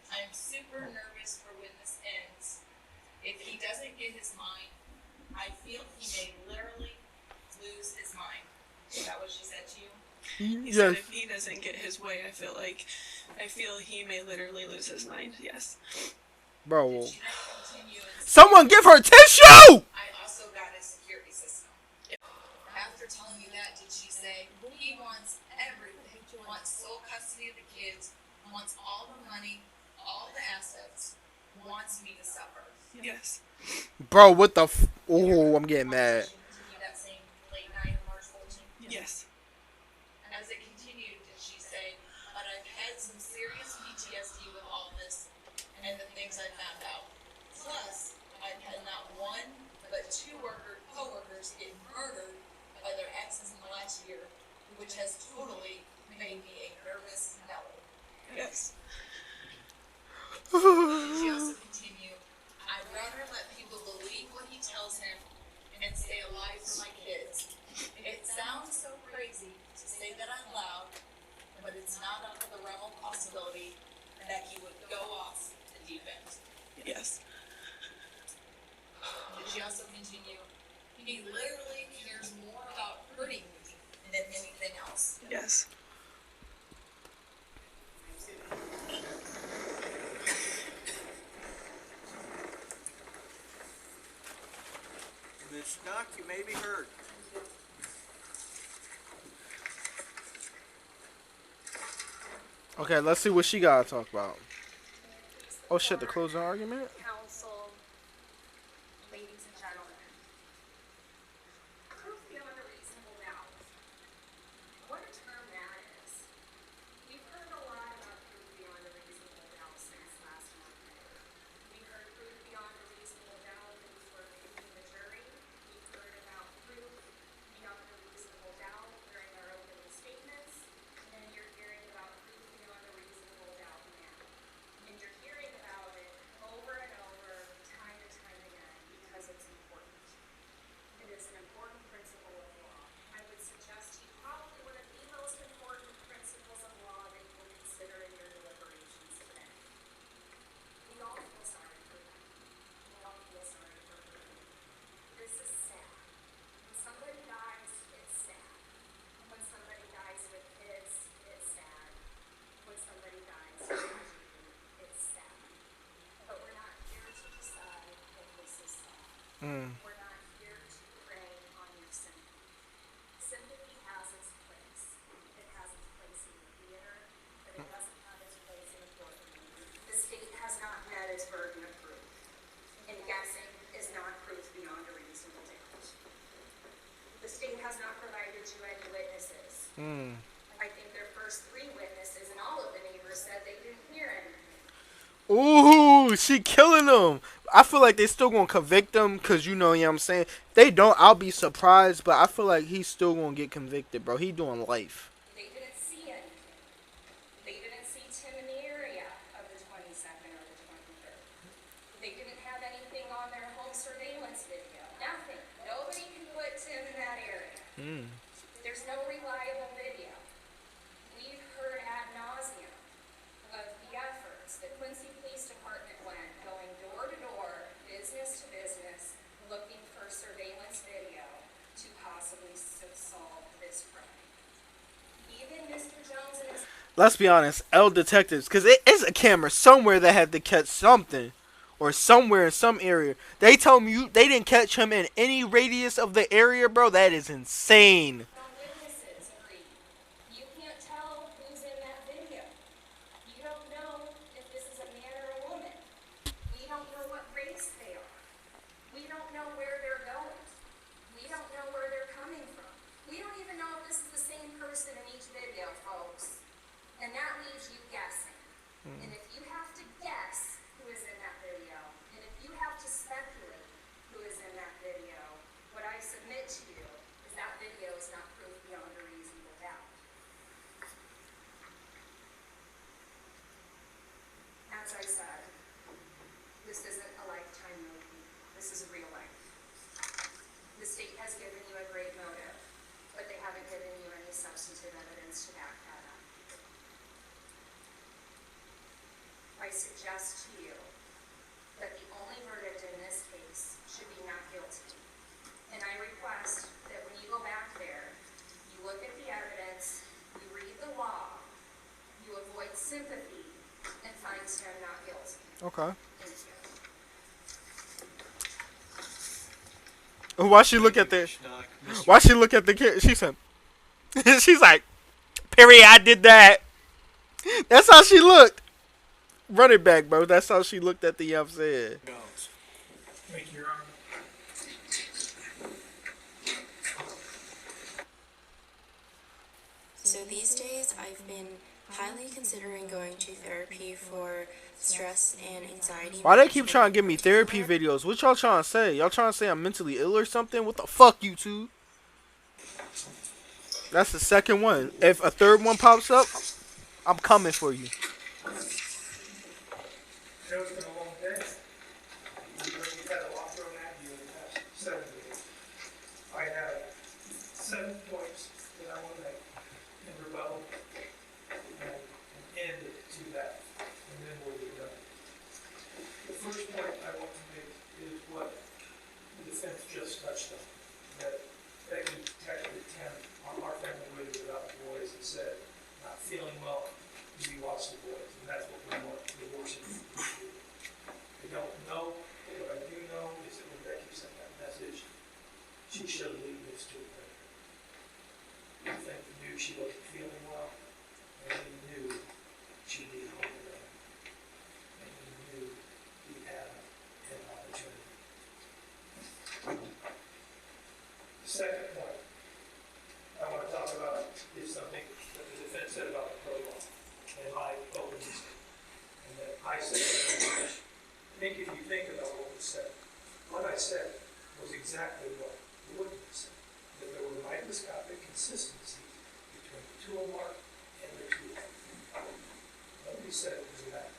I'm super nervous for when this ends. If he doesn't get his mind, I feel he may literally lose his mind. Is that what she said to you? He said if he doesn't get his way, I feel he may literally lose his mind. Yes. Bro. Someone give her tissue! I also got a security system. After telling you that, did she say he wants everything? Wants sole custody of the kids, wants all the money, all the assets, wants me to suffer? Yes. Bro, what the oh, I'm getting mad. That same late night of March 14th? Yes. As it continued, did she say, but I've had some serious PTSD with all this and the things I found out. Plus, I've had not one, but two co-workers get murdered by their exes in the last year, which has totally made me a nervous Nelly. Yes. She also continued, I'd rather let people believe what he tells him and stay alive for my kids. It sounds so crazy to say that out loud, but it's not out of the realm of possibility that he would go off the deep end. Yes. Did she also continue, he literally cares more about hurting me than anything else? Yes. If it's stuck, you may be hurt. Okay, let's see what she gotta talk about. Oh shit, the closing argument? Council, ladies and gentlemen. Proof beyond a reasonable doubt. What a term that is. We've heard a lot about proof beyond a reasonable doubt since last Monday. We heard proof beyond a reasonable doubt for picking the jury. We've heard about proof beyond a reasonable doubt during our opening statements. And you're hearing about proof beyond a reasonable doubt now. And you're hearing about it over and over said they didn't hear anything. Ooh, she killing them. I feel like they still gonna convict him because you know what I'm saying. If they don't, I'll be surprised, but I feel like he's still gonna get convicted, bro. He doing life. They didn't see anything. They didn't see Tim in the area of the 22nd or the 23rd. They didn't have anything on their home surveillance video. Nothing. Nobody can put Tim in that area. There's no reliable video. We've heard ad nauseum of the efforts the Quincy Police Department went going door to door, business to business, looking for surveillance video to possibly solve this crime. Even Mr. Jones and his Let's be honest, L detectives, because it is a camera somewhere that had to catch something, or somewhere in some area. They tell me they didn't catch him in any radius of the area, bro. That is insane. witnesses agree. You can't tell who's in that video. You don't know if this is a man or a woman. We don't know what race they are. We don't know where they're going. We don't know where they're coming from. We don't even know if this is the same person in each video, folks. And that leaves you guessing. And if you have to guess who is in that video, and if you have to speculate who is in that video, what I submit to you is that video is not proof beyond a reasonable doubt. As I said, this isn't a Lifetime movie. This is a real life. The state has given you a great motive, but they haven't given you any substantive evidence to back that up. I suggest to you that the only verdict in this case should be not guilty. And I request that when you go back there, you look at the evidence, you read the law, you avoid sympathy, and find Tim not guilty. Okay. Thank you. Why she look at the? Why she look at the kid? She said, she's like, period. I did that. That's how she looked. Run it back, bro. That's how she looked at the said. Thank you, Your Honor. So these days, I've been highly considering going to therapy for stress and anxiety. Why they keep trying to give me therapy videos? What y'all trying to say? Y'all trying to say I'm mentally ill or something? What the fuck, you two? That's the second one. If a third one pops up, I'm coming for you. I know it's been a long day. You've had a lot thrown at you in the past 7 days. I have 7 points that I want to make in rebuttal and end to that, and then we'll be done. The first point I want to make is what the defense just touched on, that you texted Tim on our family radio about the boys and said, not feeling well, you watch the boys, and that's what we want the abortion to do. I don't know, but what I do know is that when Becky sent that message, she showed leanness to the predator. I think he knew she wasn't feeling well, and he knew she needed home alone, and he knew he had an opportunity. The second point I want to talk about is something that the defense said about the protocol and my opening statement. And that I said, I think if you think about what I said was exactly what the witness said, that there were microscopic consistencies between the tool mark and the tool. Nobody said it was a match.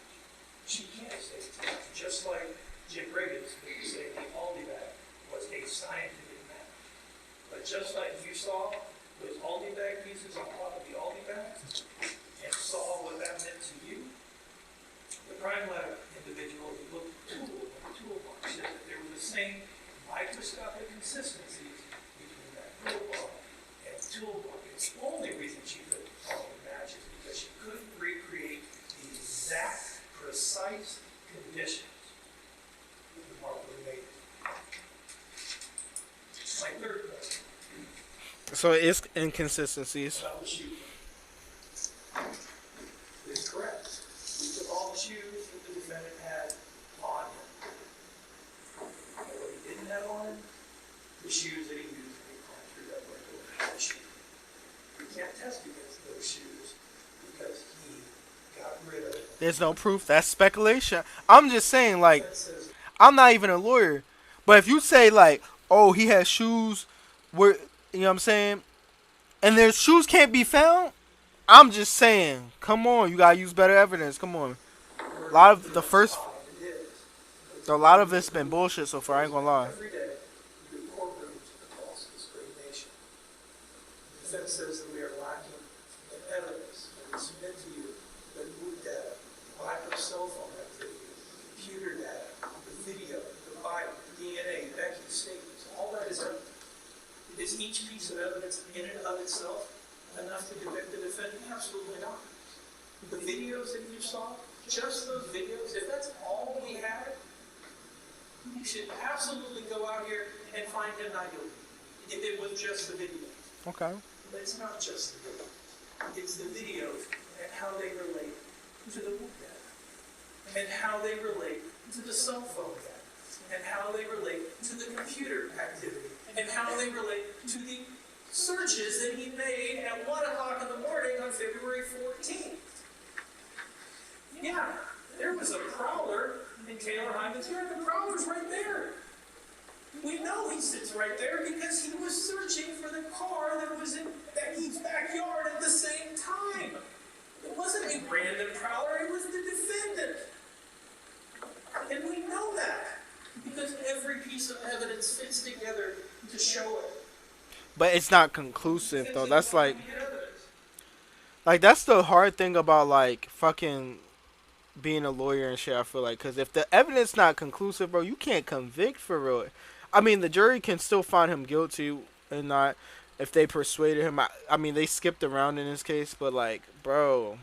She can't say it's a match. Just like Jim Riggins didn't say the Aldi bag was a scientific match. But just like you saw those Aldi bag pieces on top of the Aldi bag and saw what that meant to you, the crime lab individual who looked at the tool and the toolbox said that there were the same microscopic consistencies between that toolbox and the toolbox. It's the only reason she couldn't call it matches because she couldn't recreate the exact, precise conditions that the mark would have made. My third point. So it's inconsistencies. About the shoe. It's correct. We took all the shoes that the defendant had on him. And what he didn't have on him, the shoes that he used when he climbed through that window and the shoe. We can't test against those shoes because he got rid There's no proof. That's speculation. I'm just saying, like, I'm not even a lawyer, but if you say like, oh, he has shoes, where you know what I'm saying, and their shoes can't be found, I'm just saying, come on, you gotta use better evidence. Come on, a lot of the first, a lot of it's been bullshit so far. I ain't gonna lie. Every day, you incorporate into the cause of this great nation. The defense says that we are lacking in evidence, and we submit to you that mood data, lack of cell phone activity, computer data, the video, the body, the DNA, Becky's statements, all that is evidence. Is each piece of evidence in and of itself enough to convict the defendant? Absolutely not. The videos that you saw, just those videos, if that's all we had, you should absolutely go out here and find him not guilty. If it was just the video. Okay. But it's not just the video. It's the videos and how they relate to the book data. And how they relate to the cell phone data. And how they relate to the computer activity. And how they relate to the searches that he made at 1 o'clock in the morning on February 14th. Yeah, there was a prowler in Taylor Hyman's yard. The prowler's right there. We know he sits right there because he was searching for the car that was in Becky's backyard at the same time. It wasn't a random prowler, it was the defendant. And we know that because every piece of evidence fits together to show it. But it's not conclusive though. That's like that's the hard thing about like fucking being a lawyer and shit. I feel like because if the evidence not conclusive, bro, you can't convict for real. I mean, the jury can still find him guilty and not if they persuaded him. I mean, they skipped around in this case, but like, bro,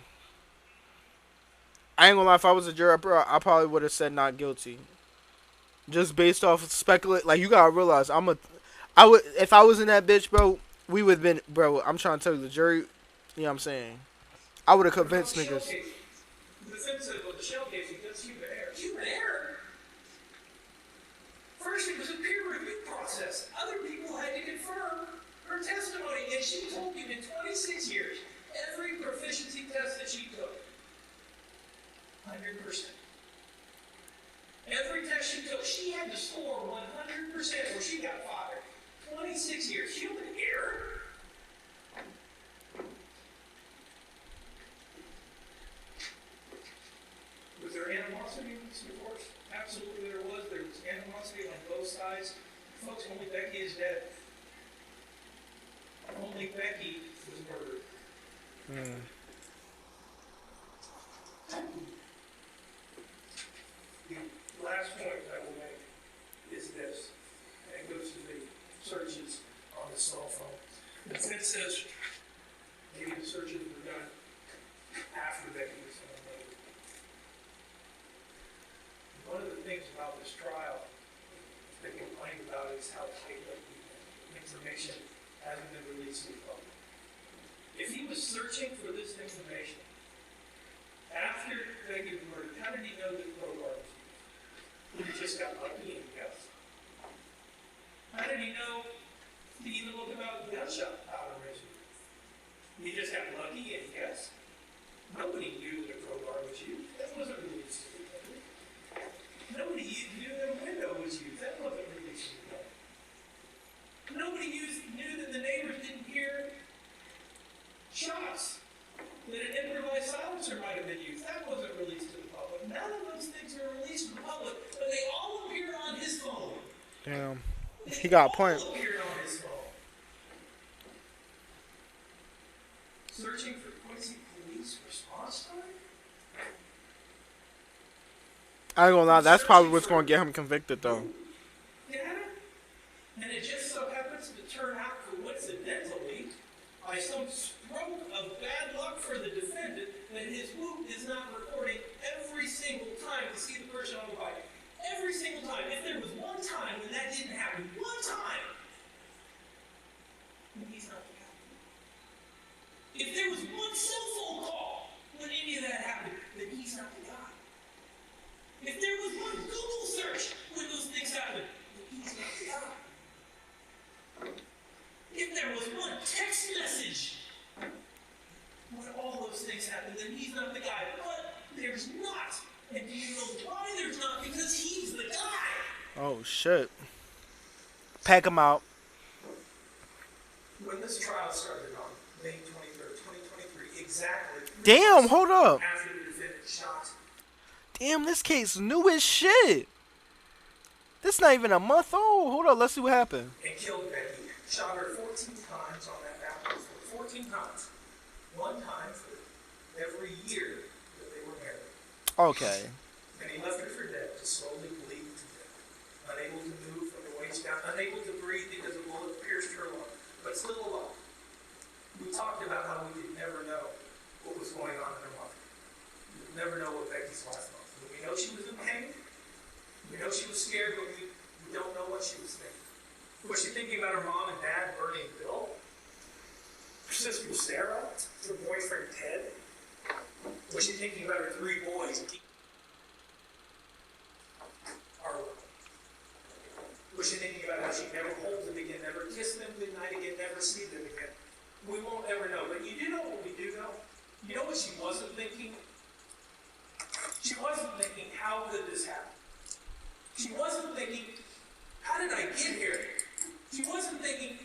I ain't gonna lie. If I was a juror, bro, I probably would have said not guilty, just based off of speculate. Like, you gotta realize, I would if I was in that bitch, bro. We would have been, bro. I'm trying to tell you, the jury. You know what I'm saying? I would have convinced niggas. The defense said, well, the shell casing, that's human error. Human error? First, it was a peer review process. Other people had to confirm her testimony, and she told you in 26 years, every proficiency test that she took, 100%. Every test she took, she had to score 100% or she got fired. 26 years. Human error? Was there animosity in this divorce? Absolutely there was. There was animosity on both sides. Folks, only Becky is dead. Only Becky was murdered. The last point I will make is this, and it goes to the searches on the cell phone. The defense says maybe the searches were done after Becky was found murdered. One of the things about this trial they complained about is how tight-lipped the information hasn't been released to the public. If he was searching for this information after Becky was murdered, how did he know that crowbar was used? He just got lucky and guessed. How did he know to even look about the gunshot powder residue? He just got lucky and guessed. Nobody knew that a crowbar was used. That wasn't released to the public. Nobody knew that a window was used. That wasn't released to the public. Nobody knew that the neighbors didn't hear shots. That an improvised silencer might have been used. That wasn't released to the public. None of those things were released to the public, but they all appeared on his phone. Damn. He got a point. All appeared on his phone. Searching for Quincy police response time? I ain't gonna lie, that's probably what's gonna get him convicted though. Yeah. And it just so happens to turn out coincidentally, by some stroke of bad luck for the defendant, that his whoop is not recording every single time to see the person on the bike. Every single time. If there was one time when that didn't happen, one time, then he's not the guy. If there was one cell phone call when any of that happened, then he's not the guy. If there was one Google search when those things happened, then he's not the guy. If there was one text message when all those things happened, then he's not the guy. But there's Oh shit. Pack them out. When this trial started on May 23rd, 2023, exactly. Damn, hold up. After the defendant shot Damn, this case new as shit. This not even a month old. Hold up, let's see what happened. and killed Becky, shot her 14 times on that battlefield. 14 times. One time for every year that they were married. Okay. And he left her for dead to slowly bleed to death. Unable to move from the waist down, unable to breathe because a bullet pierced her lung, but still alive. We talked about how we could never know what was going on in her mother. We would never know what Becky's life was. We know she was in pain. We know she was scared, but we don't know what she was thinking. Was she thinking about her mom and dad burning Bill? Her sister Sarah? Her boyfriend Ted? Was she thinking about her 3 boys? Was she thinking about how she'd never hold them again, never kiss them goodnight again, never see them again? We won't ever know. But you do know what we do know? You know what she wasn't thinking? She wasn't thinking, how could this happen? She wasn't thinking, how did I get here? She wasn't thinking,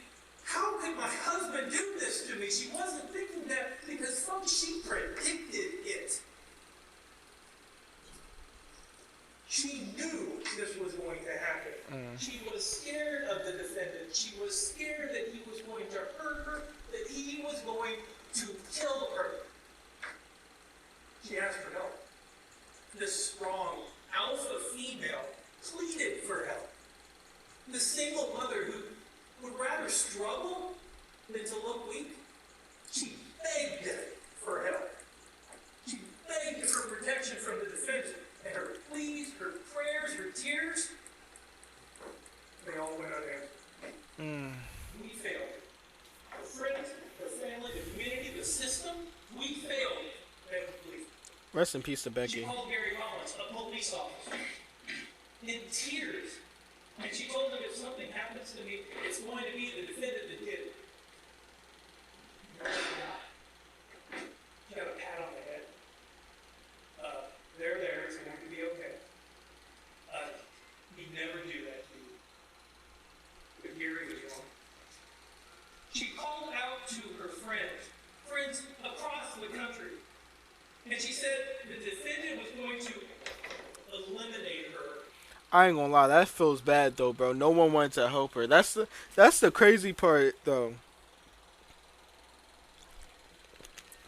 how could my husband do this to me? She wasn't thinking that because folks, she predicted it. She knew this was going to happen. She was scared of the defendant. She was scared that he was going to hurt her, that he was going to kill her. She asked for help. This strong alpha female pleaded for help. The single mother who would rather struggle than to look weak, she begged for help. She begged for protection from the defendant. And her pleas, her prayers, her tears, they all went unanswered. We failed. The friends, the family, the community, the system, we failed. Rest in peace to She Becky. called Gary Collins, a police officer, in tears. And she told him, if something happens to me, it's going to be the defendant that did it. She got a pat on the head. They're there, it's going to be okay. He'd never do that to you. But Gary was wrong. She called out to her friends across the country. And she said the defendant was going to eliminate her. I ain't gonna lie, that feels bad though, bro. No one wanted to help her. That's the crazy part though.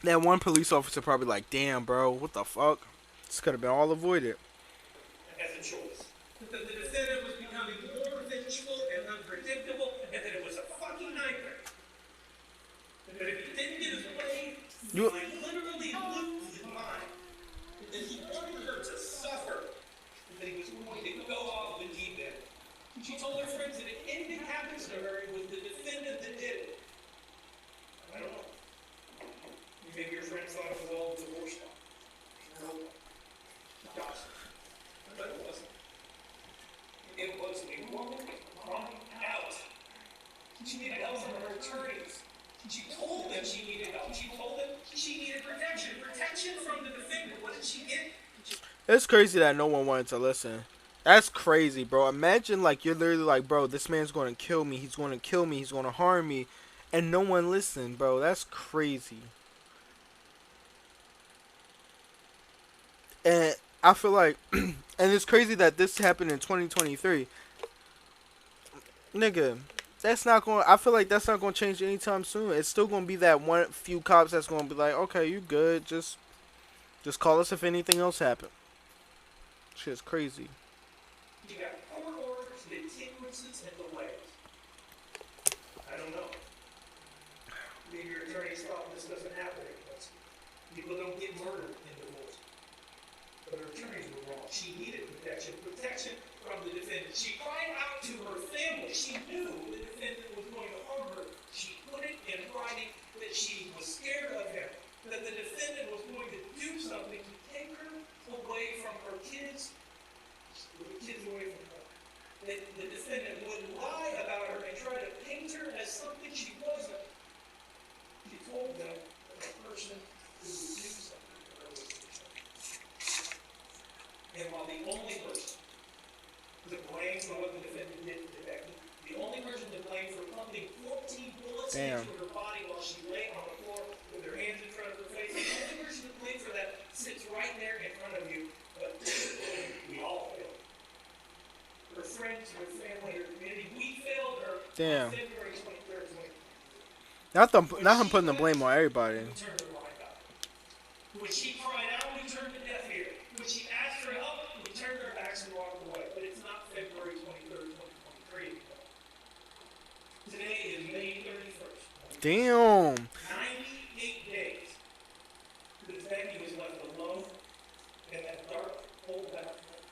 That one police officer probably like, damn, bro, what the fuck? This could have been all avoided. As a choice. That the defendant was becoming more vengeful and unpredictable, and that it was a fucking nightmare. And that if he didn't get his way, he might literally lose his mind. And that he wanted her to suffer. And that he was going to go off the deep end. And she told her friends that if anything happens to her, it was the defendant that did it. I don't know. Maybe your friends thought it was all divorce talk. No. Gosh. But it wasn't. It was a woman crying out. She needed help from her attorneys. She told them she needed help. She told them she needed protection. Protection from the defendant. What did she get? It's crazy that no one wanted to listen. That's crazy, bro. Imagine like you're literally like, bro, this man's gonna kill me. He's gonna kill me. He's gonna harm me, and no one listened, bro. That's crazy. And I feel like, and it's crazy that this happened in 2023. Nigga, that's not going, I feel like that's not going to change anytime soon. It's still going to be that one few cops that's going to be like, okay, you good. Just call us if anything else happened. Shit's crazy. You got court orders, continuances, and delays. I don't know. Maybe your attorneys thought this doesn't happen because people don't get murdered in divorce. But her attorneys were wrong. She needed protection. Protection from the defendant. She cried out to her family. She knew the defendant was going to harm her. She put it in writing that she was scared of him. That the defendant was going to do something to take her away from her kids. The kids away from her. That the defendant would lie about her and try to paint her as something she wasn't. She told them that the person who would do something to her was the defendant. And while the only person to blame blame for what the defendant did to Becky. The only person to blame for pumping 14 bullets Damn. into her body while she lay on the floor with her hands in front of her face. The only person to blame for that sits right there in front of you, but we all failed. Her friends, her family, her community, we failed her Damn. on February 23rd, 2023. Not him putting the blame on everybody. We turned her blind eye. When she cried out, we turned a deaf ear. When she asked for help, we turned our backs and walked away. But it's not February 23rd, 2023 anymore. Today is May 31st. Damn. 98 days since Becky was left alone in that dark, cold bathroom,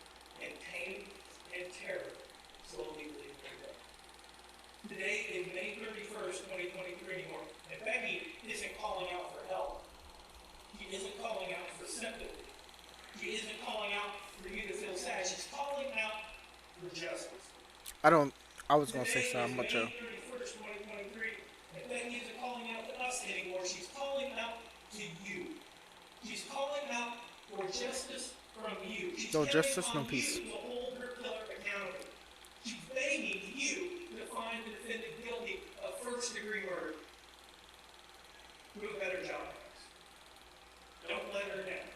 and pain and terror slowly leaving her death. Today is May 31st, 2023 anymore, and Becky isn't calling out for help. She isn't calling out for sympathy. She isn't calling out for you to feel sad. She's calling out for justice. I was gonna say something about you. May 31st, 2023, and Becky isn't calling out to us anymore. She's calling out to you. She's calling out for justice from you. She's No counting justice, on no you peace. to hold her killer accountable. She's begging you to find the defendant guilty of first-degree murder. Do a better job, guys. Don't let her down.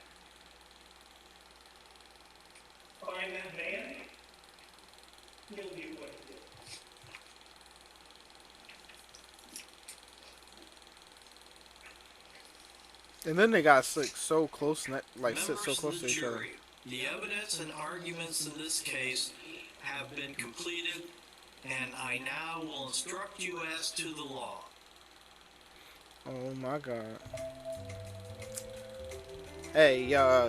Find that man. He'll do what he did. And then they got so close, like sit so Members close of to the each other. jury, the evidence and arguments in this case have been completed, and I now will instruct you as to the law. Oh my God. Hey, yeah.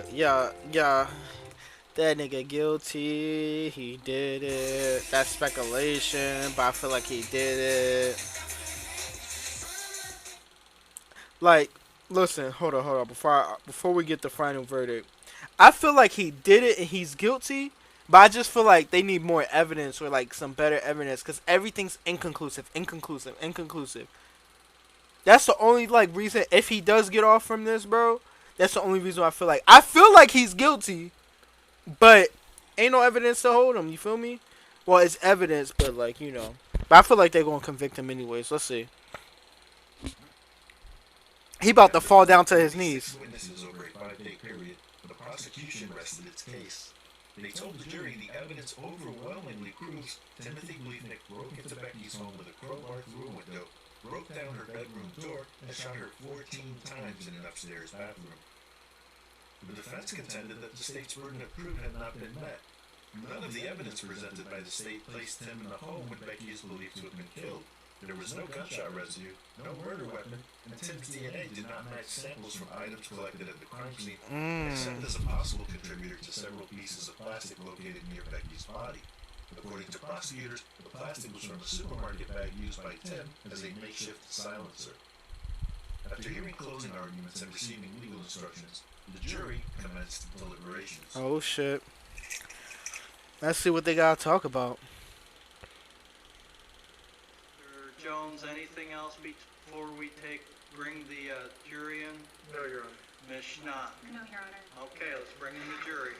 That nigga guilty. He did it. That's speculation, but I feel like he did it. Like, listen, hold on. Before we get the final verdict, I feel like he did it and he's guilty. But I just feel like they need more evidence or like some better evidence because everything's inconclusive. That's the only like reason if he does get off from this, bro. That's the only reason I feel like he's guilty, but ain't no evidence to hold him. You feel me? Well, it's evidence, but like But I feel like they're gonna convict him anyways. Let's see. He about to fall down to his knees. Witnesses over a 5-day period, the prosecution rested its case. They told the jury the evidence overwhelmingly proves Timothy Bleefnick broke into Becky's home with a crowbar through a window, broke down her bedroom door, and shot her 14 times in an upstairs bathroom. The defense contended that the state's burden of proof had not been met. None of the evidence presented by the state placed Tim in the home when Becky is believed to have been killed. There was no gunshot residue, no murder weapon, and Tim's DNA did not match samples from items collected at the crime scene, except as a possible contributor to several pieces of plastic located near Becky's body. According to prosecutors, the plastic was from a supermarket bag used by Tim as a makeshift silencer. After hearing closing arguments and receiving legal instructions, the jury commenced deliberations. Oh shit. Let's see what they gotta talk about. Mr. Jones, anything else before we bring the jury in? No, Your Honor. Ms. Schnott? No, Your Honor. Okay, let's bring in the jury.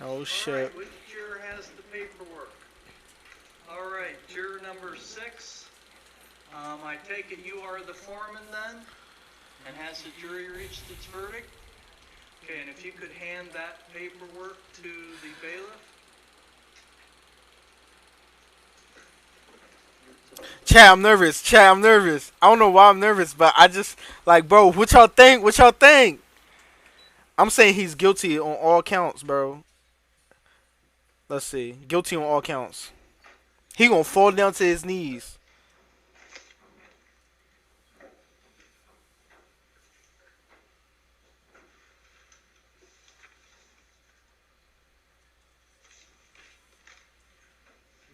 Oh shit. Alright, which juror has the paperwork? Alright, juror number 6. I take it you are the foreman then? And has the jury reached its verdict? Okay, and if you could hand that paperwork to the bailiff? Chat, I'm nervous. I don't know why I'm nervous, but I just like, bro, what y'all think? I'm saying he's guilty on all counts, bro. Let's see. Guilty on all counts. He gonna fall down to his knees.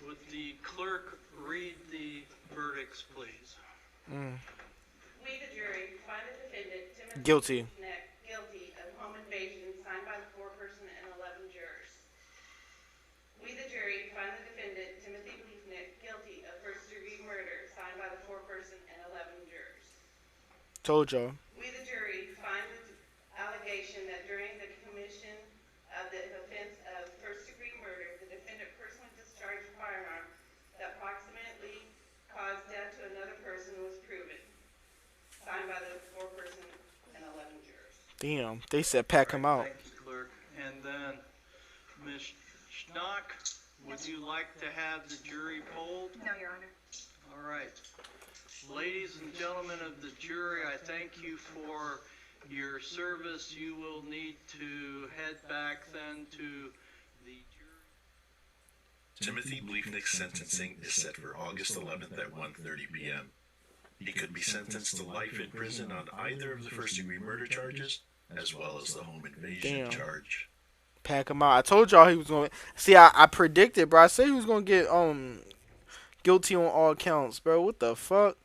Would the clerk read the verdicts, please? We, the jury, find the defendant, Timothy Guilty. Bleefnick, guilty of home invasion signed by the foreperson and 11 jurors. We, the jury, find the defendant, Timothy Bleefnick, guilty of first-degree murder signed by the foreperson and 11 jurors. Told y'all. We, the jury, find the allegation that during the commission of the offense of first-degree murder, the defendant personally discharged a firearm that approximately caused death to another person was proven. Signed by the four-person and 11 jurors. Damn, they said pack him out. Thank you, clerk. And then, Ms. Schnock, would you like to have the jury polled? No, Your Honor. All right. Ladies and gentlemen of the jury, I thank you for your service. You will need to head back then to the jury. Timothy Bleefnick's sentencing is set for August 11th at 1:30 p.m. He could be sentenced to life in prison on either of the first-degree murder charges, as well as the home invasion charge. Pack him out. I told y'all he was going to... See, I predicted, bro. I said he was going to get guilty on all counts, bro. What the fuck?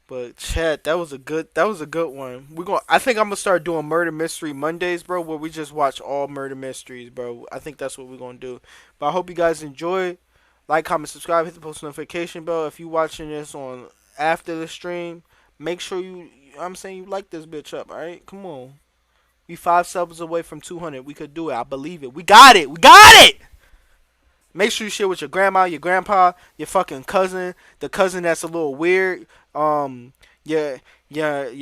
But chat, that was a good one. I think I'm gonna start doing murder mystery Mondays, bro, where we just watch all murder mysteries, bro. I think that's what we're gonna do. But I hope you guys enjoy. Like, comment, subscribe, hit the post notification bell. If you watching this on after the stream, make sure you like this bitch up, alright? Come on. We 5 subs away from 200. We could do it. I believe it. We got it. We got it! Make sure you share with your grandma, your grandpa, your fucking cousin, the cousin that's a little weird, your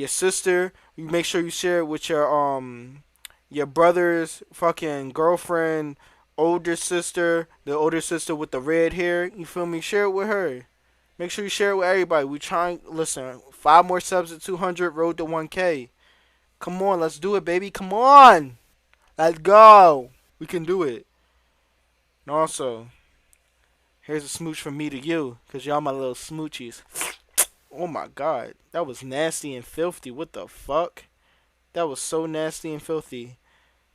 sister. You make sure you share it with your brother's fucking girlfriend, older sister, the older sister with the red hair. You feel me? Share it with her. Make sure you share it with everybody. We trying, listen, 5 more subs at 200, road to 1K. Come on, let's do it, baby. Come on. Let's go. We can do it. And also, here's a smooch from me to you, because y'all my little smoochies. Oh my god. That was nasty and filthy. What the fuck? That was so nasty and filthy.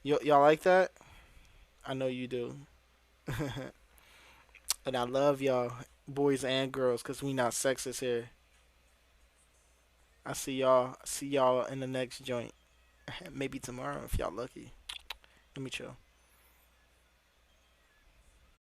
Y'all like that? I know you do. And I love y'all, boys and girls, because we not sexist here. I see y'all in the next joint. Maybe tomorrow if y'all lucky. Let me chill.